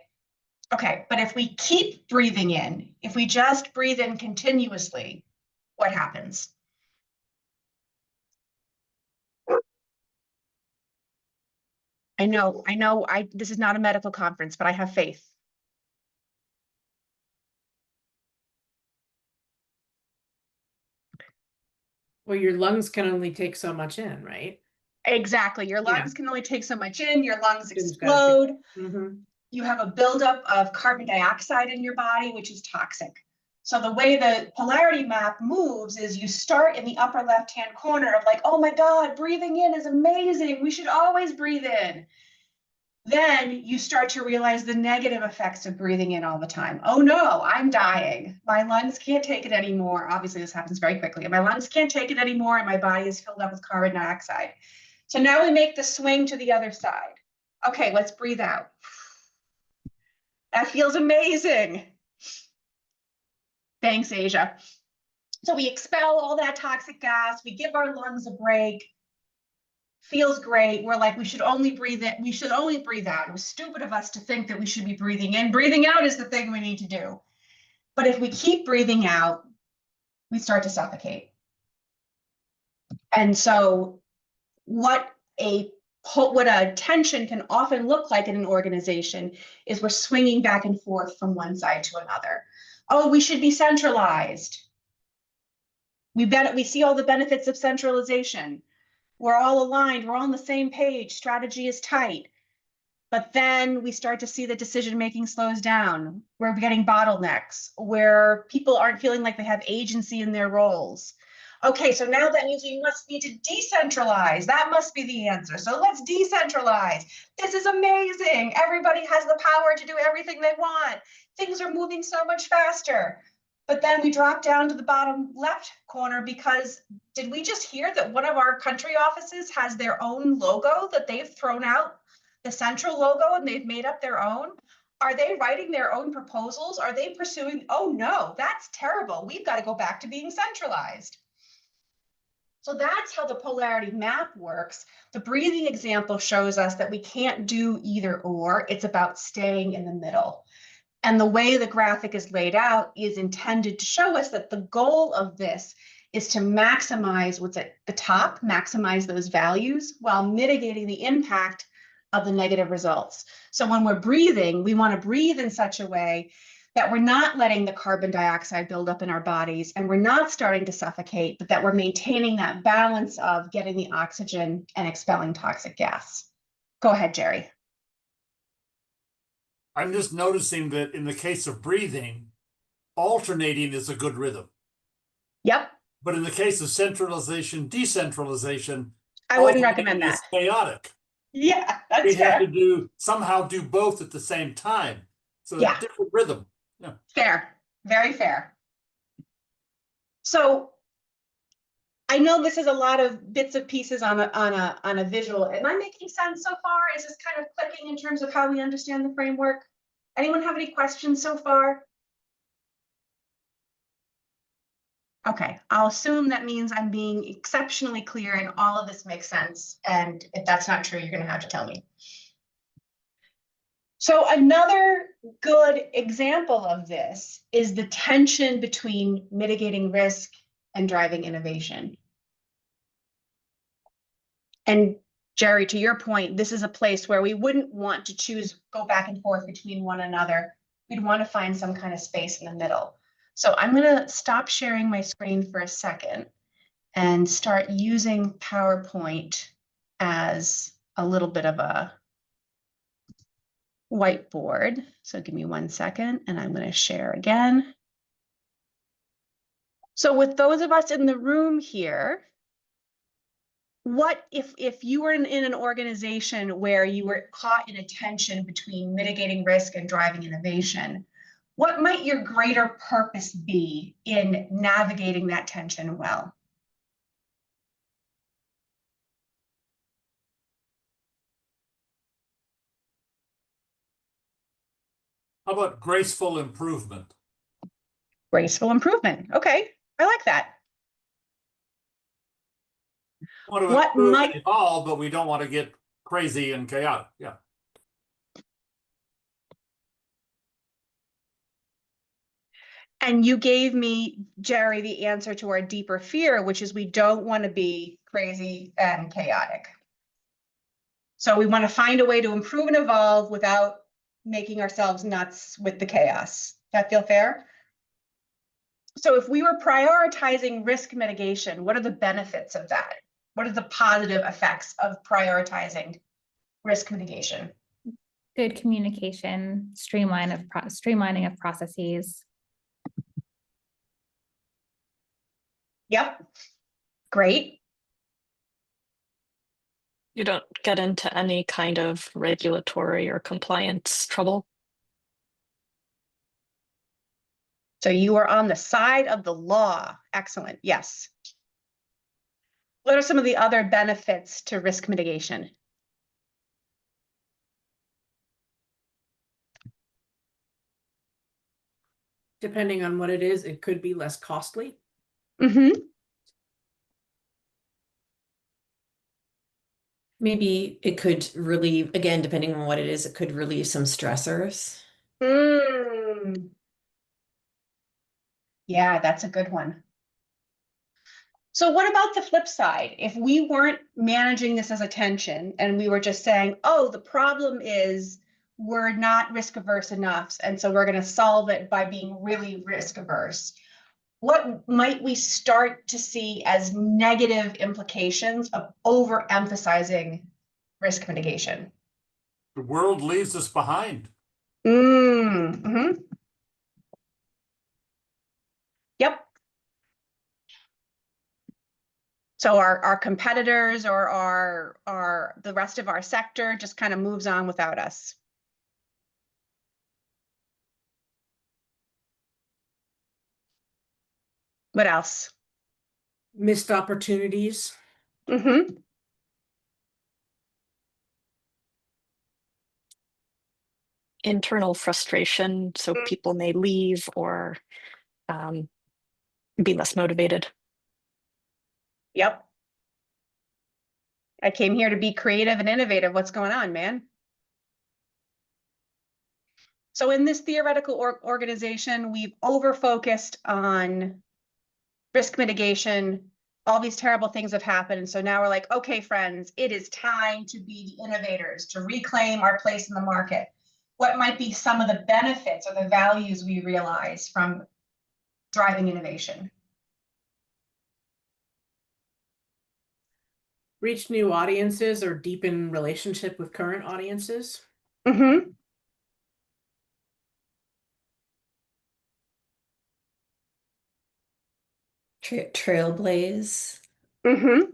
A: Okay, but if we keep breathing in, if we just breathe in continuously, what happens? I know, this is not a medical conference, but I have faith.
D: Well, your lungs can only take so much in, right?
A: Exactly. Your lungs can only take so much in, your lungs
D: It's gotta take-
A: explode. You have a buildup of carbon dioxide in your body, which is toxic. So the way the polarity map moves is you start in the upper left-hand corner of like, oh my God, breathing in is amazing. We should always breathe in. Then you start to realize the negative effects of breathing in all the time. Oh no, I'm dying. My lungs can't take it anymore. Obviously, this happens very quickly. My lungs can't take it anymore, and my body is filled up with carbon dioxide. So now we make the swing to the other side. Okay, let's breathe out. That feels amazing. Thanks, Asia. So we expel all that toxic gas. We give our lungs a break. Feels great. We're like, we should only breathe in. We should only breathe out. It was stupid of us to think that we should be breathing in. Breathing out is the thing we need to do. But if we keep breathing out, we start to suffocate. And so what a what a tension can often look like in an organization is we're swinging back and forth from one side to another. Oh, we should be centralized. We see all the benefits of centralization. We're all aligned, we're all on the same page, strategy is tight. But then we start to see the decision-making slows down. We're getting bottlenecks where people aren't feeling like they have agency in their roles. Okay, so now that means we must need to decentralize. That must be the answer. So let's decentralize. This is amazing. Everybody has the power to do everything they want. Things are moving so much faster. But then we drop down to the bottom left corner because did we just hear that one of our country offices has their own logo that they've thrown out, the central logo, and they've made up their own? Are they writing their own proposals? Are they pursuing, oh no, that's terrible. We've got to go back to being centralized. So that's how the polarity map works. The breathing example shows us that we can't do either or. It's about staying in the middle. And the way the graphic is laid out is intended to show us that the goal of this is to maximize what's at the top, maximize those values while mitigating the impact of the negative results. So when we're breathing, we want to breathe in such a way that we're not letting the carbon dioxide build up in our bodies and we're not starting to suffocate, but that we're maintaining that balance of getting the oxygen and expelling toxic gas. Go ahead, Jerry.
B: I'm just noticing that in the case of breathing, alternating is a good rhythm.
A: Yep.
B: But in the case of centralization, decentralization,
A: I wouldn't recommend
B: alternating
A: that.
B: is chaotic.
A: Yeah, that's
B: We have
A: fair.
B: to somehow do both at the same time. So
A: Yeah.
B: a different rhythm. Yeah.
A: Fair, very fair. So I know this is a lot of bits of pieces on a visual. Am I making sense so far? Is this kind of clicking in terms of how we understand the framework? Anyone have any questions so far? Okay, I'll assume that means I'm being exceptionally clear and all of this makes sense. And if that's not true, you're going to have to tell me. So another good example of this is the tension between mitigating risk and driving innovation. And Jerry, to your point, this is a place where we wouldn't want to go back and forth between one another. We'd want to find some kind of space in the middle. So I'm going to stop sharing my screen for a second and start using PowerPoint as a little bit of a whiteboard. So give me 1 second and I'm going to share again. So with those of us in the room here, what if you were in an organization where you were caught in a tension between mitigating risk and driving innovation, what might your greater purpose be in navigating that tension well?
B: How about graceful improvement?
A: Graceful improvement. Okay, I like that.
B: We want to
A: What
B: improve
A: might-
B: and evolve, but we don't want to get crazy and chaotic. Yeah.
A: And you gave me, Jerry, the answer to our deeper fear, which is we don't want to be crazy and chaotic. So we want to find a way to improve and evolve without making ourselves nuts with the chaos. That feel fair? So if we were prioritizing risk mitigation, what are the benefits of that? What are the positive effects of prioritizing risk mitigation?
I: Good communication, streamlining of processes.
A: Yep, great.
C: You don't get into any kind of regulatory or compliance trouble.
A: So you are on the side of the law. Excellent, yes. What are some of the other benefits to risk mitigation?
D: Depending on what it is, it could be less costly.
A: Mm-hmm.
H: Maybe it could relieve, again, depending on what it is, it could relieve some stressors.
A: Yeah, that's a good one. So what about the flip side? If we weren't managing this as a tension and we were just saying, oh, the problem is we're not risk averse enough, and so we're going to solve it by being really risk averse. What might we start to see as negative implications of overemphasizing risk mitigation?
B: The world leaves us behind.
A: Mm-hmm. Yep. So our competitors or our the rest of our sector just kind of moves on without us. What else?
D: Missed opportunities.
A: Mm-hmm.
C: Internal frustration, so people may leave or be less motivated.
A: Yep. I came here to be creative and innovative. What's going on, man? So in this theoretical organization, we've over-focused on risk mitigation. All these terrible things have happened. And so now we're like, okay, friends, it is time to be the innovators, to reclaim our place in the market. What might be some of the benefits or the values we realize from driving innovation?
D: Reach new audiences or deepen relationship with current audiences.
A: Mm-hmm.
H: Trailblaze.
A: Mm-hmm.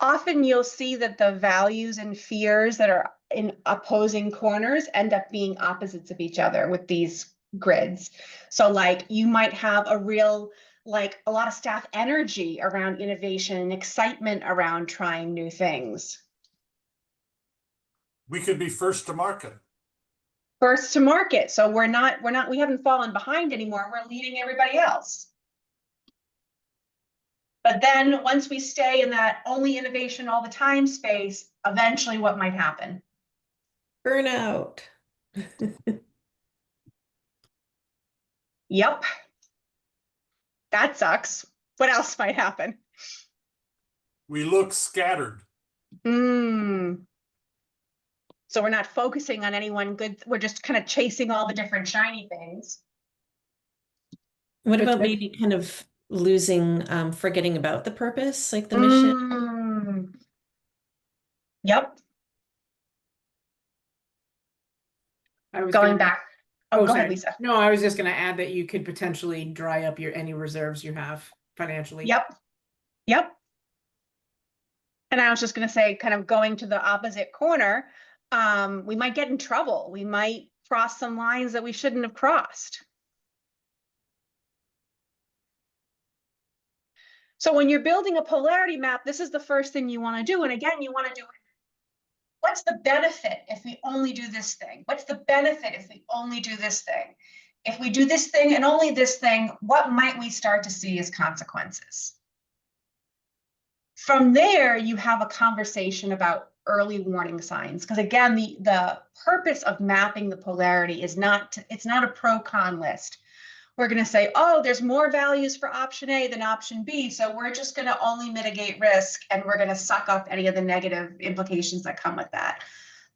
A: Often you'll see that the values and fears that are in opposing corners end up being opposites of each other with these grids. So like you might have a real, like a lot of staff energy around innovation and excitement around trying new things.
B: We could be first to market.
A: First to market. So we haven't fallen behind anymore. We're leading everybody else. But then once we stay in that only innovation all the time space, eventually what might happen?
H: Burnout.
A: Yep. That sucks. What else might happen?
B: We look scattered.
A: So we're not focusing on any one good, we're just kind of chasing all the different shiny things.
H: What about maybe kind of losing, forgetting about the purpose, like the mission?
A: Yep.
D: I was
A: Going
D: gonna-
A: back. Oh, go ahead,
D: sorry.
A: Lisa.
D: No, I was just going to add that you could potentially dry up any reserves you have financially.
A: Yep. Yep. And I was just going to say, kind of going to the opposite corner, we might get in trouble. We might cross some lines that we shouldn't have crossed. So when you're building a polarity map, this is the first thing you want to do. And again, you want to do it. What's the benefit if we only do this thing? What's the benefit if we only do this thing? If we do this thing and only this thing, what might we start to see as consequences? From there, you have a conversation about early warning signs. Because again, the purpose of mapping the polarity is it's not a pro-con list. We're going to say, oh, there's more values for option A than option B. So we're just going to only mitigate risk and we're going to suck up any of the negative implications that come with that.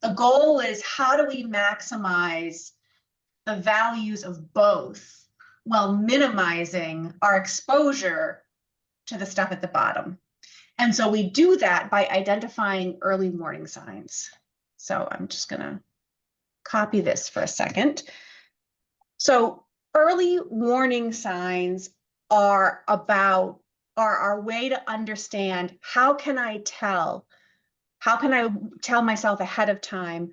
A: The goal is how do we maximize the values of both while minimizing our exposure to the stuff at the bottom. And so we do that by identifying early warning signs. So I'm just going to copy this for a second. So early warning signs are our way to understand how can I tell myself ahead of time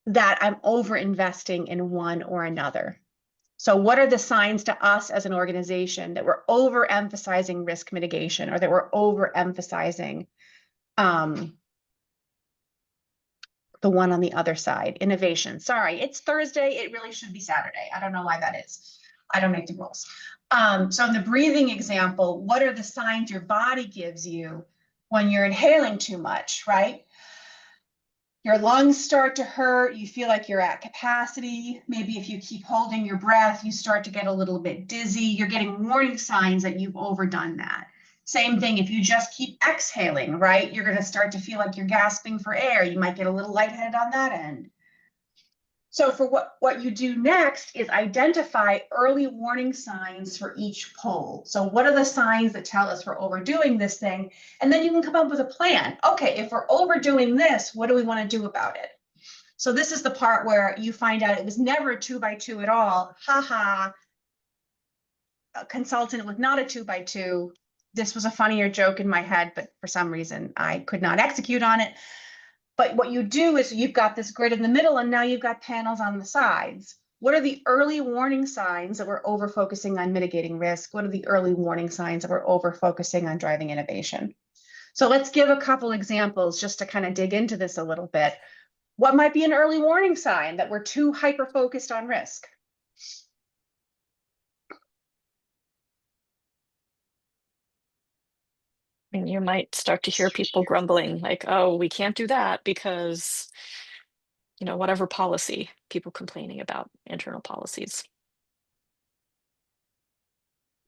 A: that I'm over investing in one or another. So what are the signs to us as an organization that we're overemphasizing risk mitigation or that we're overemphasizing the one on the other side, innovation? Sorry, it's Thursday. It really should be Saturday. I don't know why that is. I don't make the rules. So in the breathing example, what are the signs your body gives you when you're inhaling too much, right? Your lungs start to hurt. You feel like you're at capacity. Maybe if you keep holding your breath, you start to get a little bit dizzy. You're getting warning signs that you've overdone that. Same thing, if you just keep exhaling, right? You're going to start to feel like you're gasping for air. You might get a little lightheaded on that end. So for what you do next is identify early warning signs for each poll. So what are the signs that tell us we're overdoing this thing? And then you can come up with a plan. Okay, if we're overdoing this, what do we want to do about it? So this is the part where you find out it was never a 2x2 at all. Ha ha. A consultant was not a 2x2. This was a funnier joke in my head, but for some reason I could not execute on it. But what you do is you've got this grid in the middle and now you've got panels on the sides. What are the early warning signs that we're over focusing on mitigating risk? What are the early warning signs that we're over focusing on driving innovation? So let's give a couple examples just to kind of dig into this a little bit. What might be an early warning sign that we're too hyper-focused on risk?
C: And you might start to hear people grumbling like, oh, we can't do that because, you know, whatever policy, people complaining about internal policies.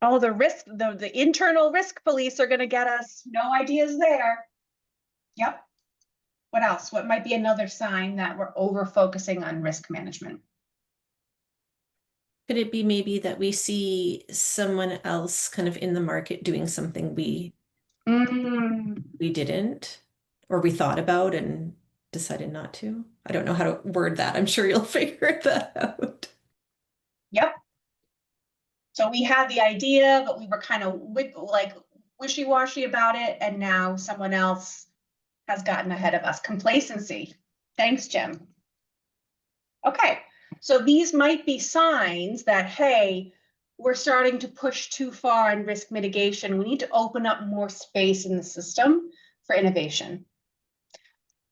A: Oh, the internal risk police are going to get us. No ideas there. Yep. What else? What might be another sign that we're over focusing on risk management?
H: Could it be maybe that we see someone else kind of in the market doing something we didn't, or we thought about and decided not to? I don't know how to word that. I'm sure you'll figure that out.
A: Yep. So we had the idea, but we were kind of like wishy-washy about it, and now someone else has gotten ahead of us. Complacency. Thanks, Jim. Okay, so these might be signs that, hey, we're starting to push too far in risk mitigation. We need to open up more space in the system for innovation.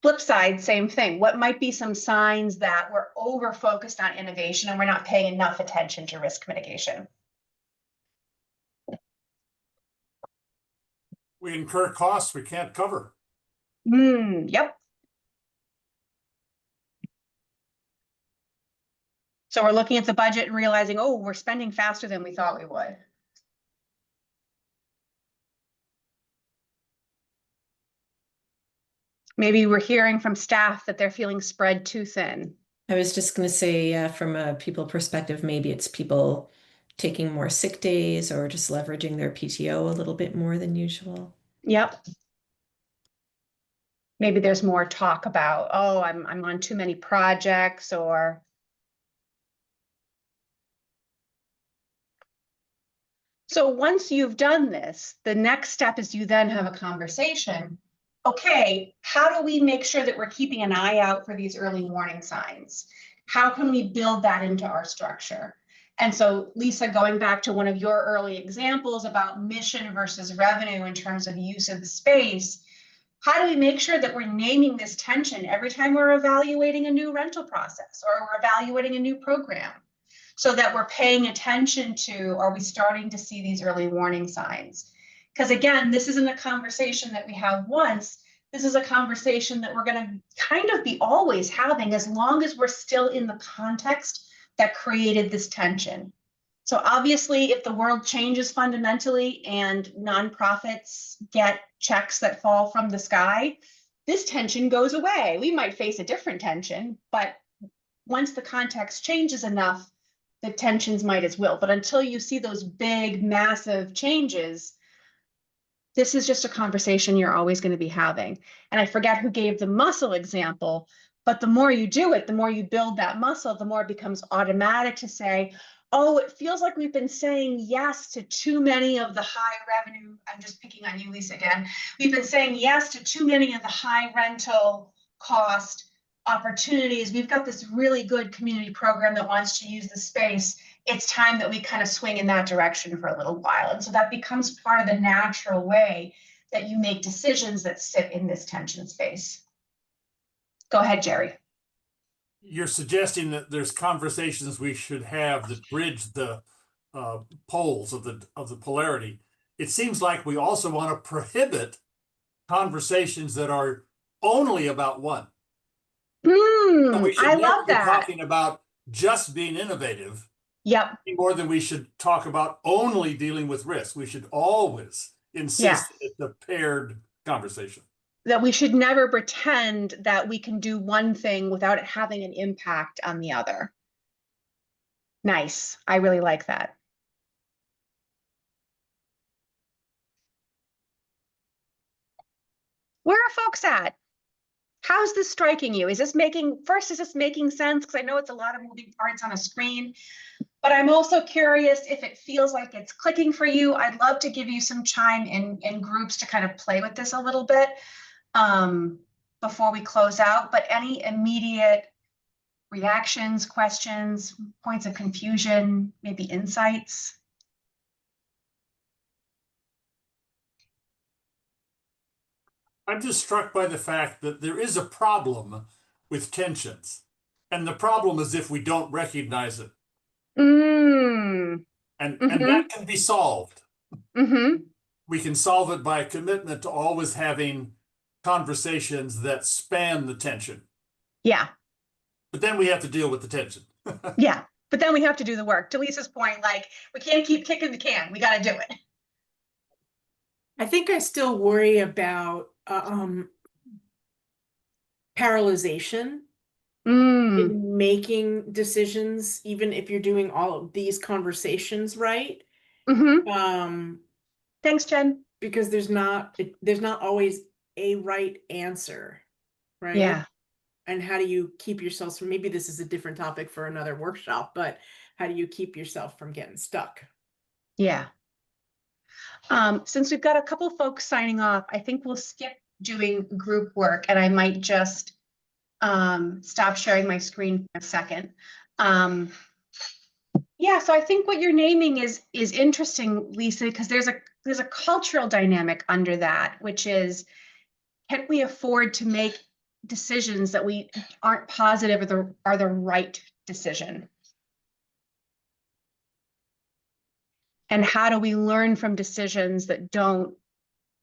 A: Flip side, same thing. What might be some signs that we're over focused on innovation and we're not paying enough attention to risk mitigation?
B: We incur costs we can't cover.
A: Yep. So we're looking at the budget and realizing, oh, we're spending faster than we thought we would. Maybe we're hearing from staff that they're feeling spread too thin.
H: I was just going to say, from a people perspective, maybe it's people taking more sick days or just leveraging their PTO a little bit more than usual.
A: Yep. Maybe there's more talk about, oh, I'm on too many projects, or so once you've done this, the next step is you then have a conversation. Okay, how do we make sure that we're keeping an eye out for these early warning signs? How can we build that into our structure? And so, Lisa, going back to one of your early examples about mission versus revenue in terms of use of the space, how do we make sure that we're naming this tension every time we're evaluating a new rental process or we're evaluating a new program, so that we're paying attention to, are we starting to see these early warning signs? Because again, this isn't a conversation that we have once. This is a conversation that we're going to kind of be always having as long as we're still in the context that created this tension. So obviously, if the world changes fundamentally and nonprofits get checks that fall from the sky, this tension goes away. We might face a different tension, but once the context changes enough, the tensions might as well. But until you see those big, massive changes, this is just a conversation you're always going to be having. And I forget who gave the muscle example, but the more you do it, the more you build that muscle, the more it becomes automatic to say, oh, it feels like we've been saying yes to too many of the high revenue. I'm just picking on you, Lisa, again. We've been saying yes to too many of the high rental cost opportunities. We've got this really good community program that wants to use the space. It's time that we kind of swing in that direction for a little while. And so that becomes part of the natural way that you make decisions that sit in this tension space. Go ahead, Jerry.
B: You're suggesting that there's conversations we should have that bridge the poles of the polarity. It seems like we also want to prohibit conversations that are only about one. So we should
A: I
B: never
A: love
B: be
A: that.
B: talking about just being innovative
A: Yep.
B: any more than we should talk about only dealing with risk. We should always insist it's a paired conversation.
A: That we should never pretend that we can do one thing without it having an impact on the other. Nice. I really like that. Where are folks at? How's this striking you? Is this making sense? Because I know it's a lot of moving parts on a screen, but I'm also curious if it feels like it's clicking for you. I'd love to give you some time in groups to kind of play with this a little bit before we close out, but any immediate reactions, questions, points of confusion, maybe insights?
B: I'm just struck by the fact that there is a problem with tensions. And the problem is if we don't recognize it.
A: Mm.
B: And that can be solved.
A: Mm-hmm.
B: We can solve it by a commitment to always having conversations that span the tension.
A: Yeah.
B: But then we have to deal with the tension.
A: Yeah. But then we have to do the work. To Lisa's point, like, we can't keep kicking the can. We got to do it.
D: I think I still worry about paralyzation in making decisions, even if you're doing all of these conversations right.
A: Mm-hmm. Thanks, Jen.
D: Because there's not always a right answer, right?
A: Yeah.
D: And how do you keep yourselves from, maybe this is a different topic for another workshop, but how do you keep yourself from getting stuck?
A: Yeah. Since we've got a couple folks signing off, I think we'll skip doing group work, and I might just stop sharing my screen for a second. Yeah, so I think what you're naming is interesting, Lisa, because there's a cultural dynamic under that, which is, can we afford to make decisions that we aren't positive are the right decision? And how do we learn from decisions that don't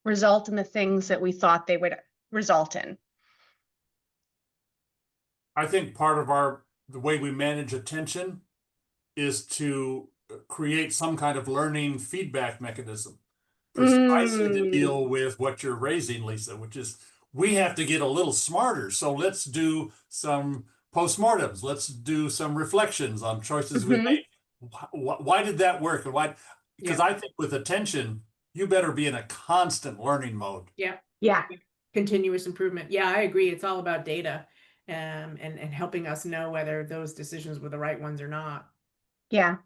A: result in the things that we thought they would result in?
B: I think part of the way we manage attention is to create some kind of learning feedback mechanism precisely to deal with what you're raising, Lisa, which is we have to get a little smarter. So let's do some postmortems. Let's do some reflections on choices we made. Why did that work? And why? Because I think with attention, you better be in a constant learning mode.
D: Yeah.
A: Yeah.
D: Continuous improvement. Yeah, I agree. It's all about data and helping us know whether those decisions were the right ones or not.
A: Yeah.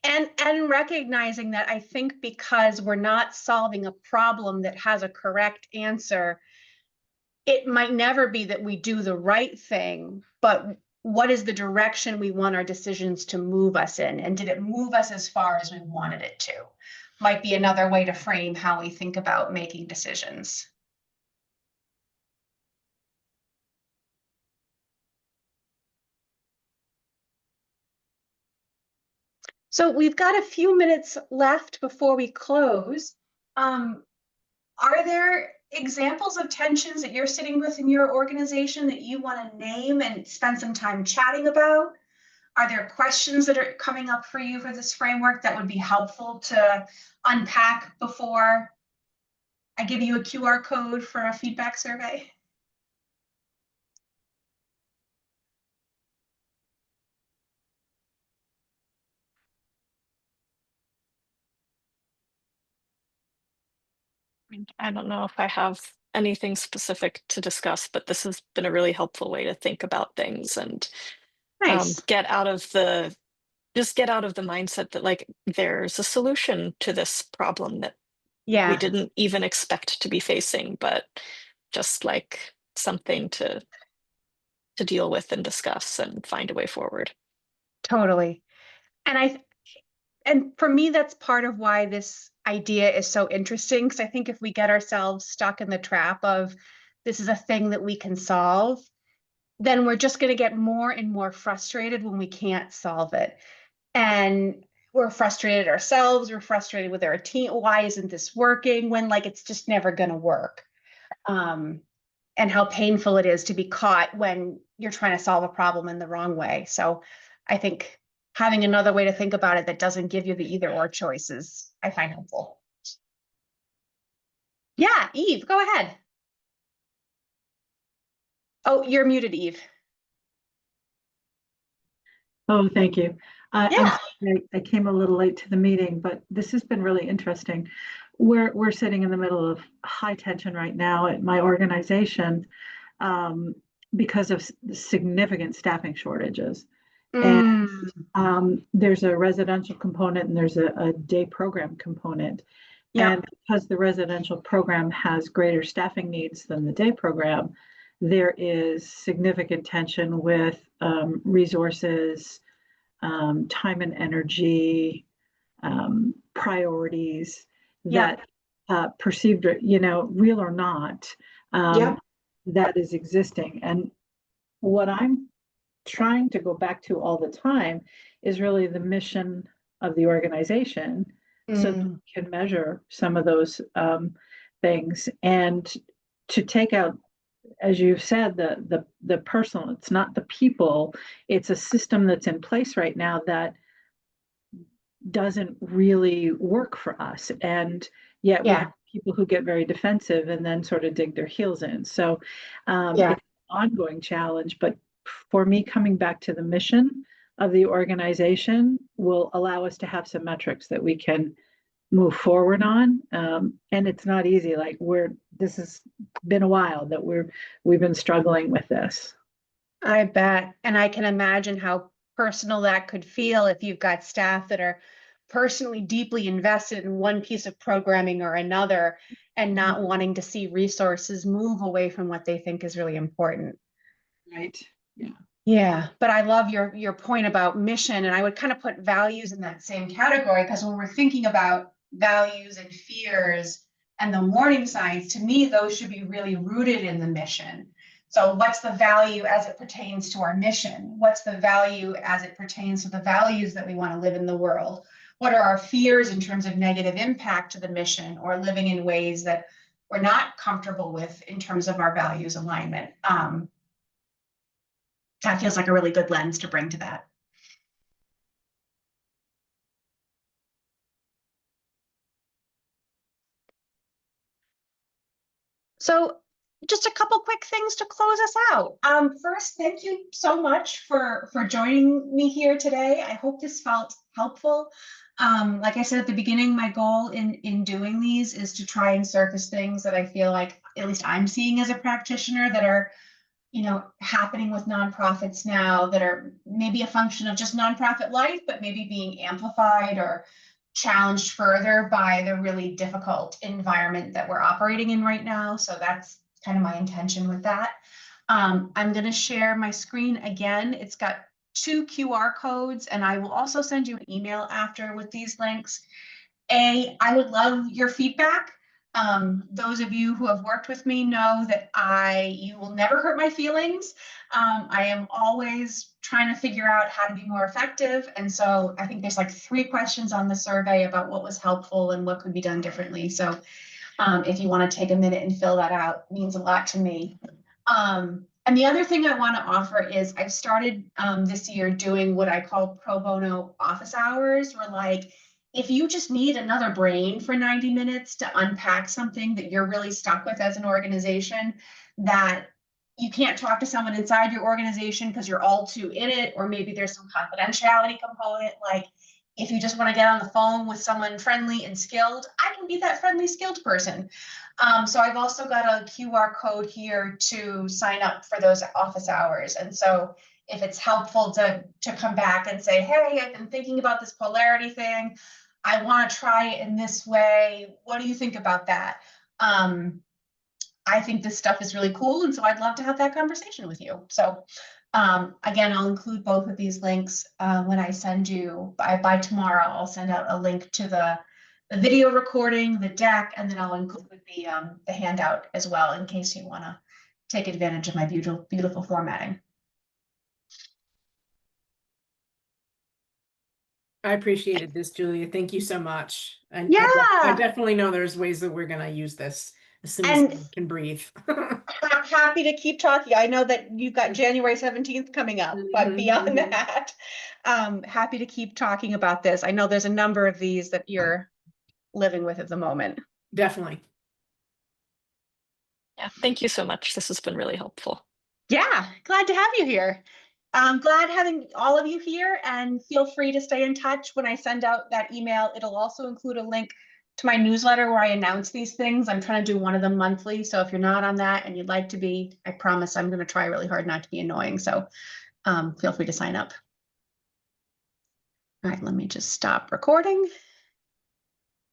A: And recognizing that, I think because we're not solving a problem that has a correct answer, it might never be that we do the right thing, but what is the direction we want our decisions to move us in? And did it move us as far as we wanted it to? Might be another way to frame how we think about making decisions. So we've got a few minutes left before we close. Are there examples of tensions that you're sitting with in your organization that you want to name and spend some time chatting about? Are there questions that are coming up for you for this framework that would be helpful to unpack before I give you a QR code for a feedback survey?
C: I don't know if I have anything specific to discuss, but this has been a really helpful way to think about things and
A: Nice.
C: get out of the mindset that like there's a solution to this problem that we didn't even expect to be facing, but just like something to deal with and discuss and find a way forward.
A: Totally. And for me, that's part of why this idea is so interesting, because I think if we get ourselves stuck in the trap of this is a thing that we can solve, then we're just going to get more and more frustrated when we can't solve it. And we're frustrated ourselves, we're frustrated with our team. Why isn't this working? When like it's just never going to work. And and how painful it is to be caught when you're trying to solve a problem in the wrong way. So I think having another way to think about it that doesn't give you the either or choices, I find helpful. Yeah, Eve, go ahead. Oh, you're muted, Eve.
J: Oh, thank you.
A: Yeah.
J: I came a little late to the meeting, but this has been really interesting. We're sitting in the middle of high tension right now at my organization because of significant staffing shortages. And there's a residential component and there's a day program component.
A: Yeah.
J: And because the residential program has greater staffing needs than the day program, there is significant tension with resources, time and energy, priorities that perceived, real or not, that is existing. And what I'm trying to go back to all the time is really the mission of the organization, so that we can measure some of those things and to take out, as you've said, the personal. It's not the people, it's a system that's in place right now that doesn't really work for us, and yet we have people who get very defensive and then sort of dig their heels in. So it's an ongoing challenge, but for me, coming back to the mission of the organization will allow us to have some metrics that we can move forward on. And it's not easy. Like this has been a while that we've been struggling with this.
A: I bet. And I can imagine how personal that could feel if you've got staff that are personally deeply invested in one piece of programming or another and not wanting to see resources move away from what they think is really important.
J: Right. Yeah.
A: Yeah, but I love your point about mission, and I would kind of put values in that same category, because when we're thinking about values and fears and the warning signs, to me, those should be really rooted in the mission. So what's the value as it pertains to our mission? What's the value as it pertains to the values that we want to live in the world? What are our fears in terms of negative impact to the mission or living in ways that we're not comfortable with in terms of our values alignment? That feels like a really good lens to bring to that. So just a couple quick things to close us out. First, thank you so much for joining me here today. I hope this felt helpful. Like I said at the beginning, my goal in doing these is to try and surface things that I feel like at least I'm seeing as a practitioner that are happening with nonprofits now that are maybe a function of just nonprofit life, but maybe being amplified or challenged further by the really difficult environment that we're operating in right now. So that's kind of my intention with that. I'm going to share my screen again. It's got 2 QR codes, and I will also send you an email after with these links. I would love your feedback. Those of you who have worked with me know that you will never hurt my feelings. I am always trying to figure out how to be more effective. And so I think there's like 3 questions on the survey about what was helpful and what could be done differently. So if you want to take a minute and fill that out, it means a lot to me. And the other thing I want to offer is I've started this year doing what I call pro bono office hours, where if you just need another brain for 90 minutes to unpack something that you're really stuck with as an organization, that you can't talk to someone inside your organization because you're all too in it, or maybe there's some confidentiality component. If you just want to get on the phone with someone friendly and skilled, I can be that friendly, skilled person. So I've also got a QR code here to sign up for those office hours. And so if it's helpful to come back and say, hey, I've been thinking about this polarity thing, I want to try it in this way. What do you think about that? I think this stuff is really cool. And so I'd love to have that conversation with you. So again, I'll include both of these links when I send you, by tomorrow, I'll send out a link to the video recording, the deck, and then I'll include the handout as well in case you want to take advantage of my beautiful formatting.
D: I appreciated this, Julia. Thank you so much. And
A: Yeah.
D: I definitely know there's ways that we're going to use this as soon as we can breathe.
A: happy to keep talking. I know that you've got January 17th coming up, but beyond that, happy to keep talking about this. I know there's a number of these that you're living with at the moment.
D: Definitely.
C: Yeah, thank you so much. This has been really helpful.
A: Yeah, glad to have you here. I'm glad having all of you here, and feel free to stay in touch when I send out that email. It'll also include a link to my newsletter where I announce these things. I'm trying to do one of them monthly. So if you're not on that and you'd like to be, I promise I'm going to try really hard not to be annoying. So feel free to sign up. All right, let me just stop recording.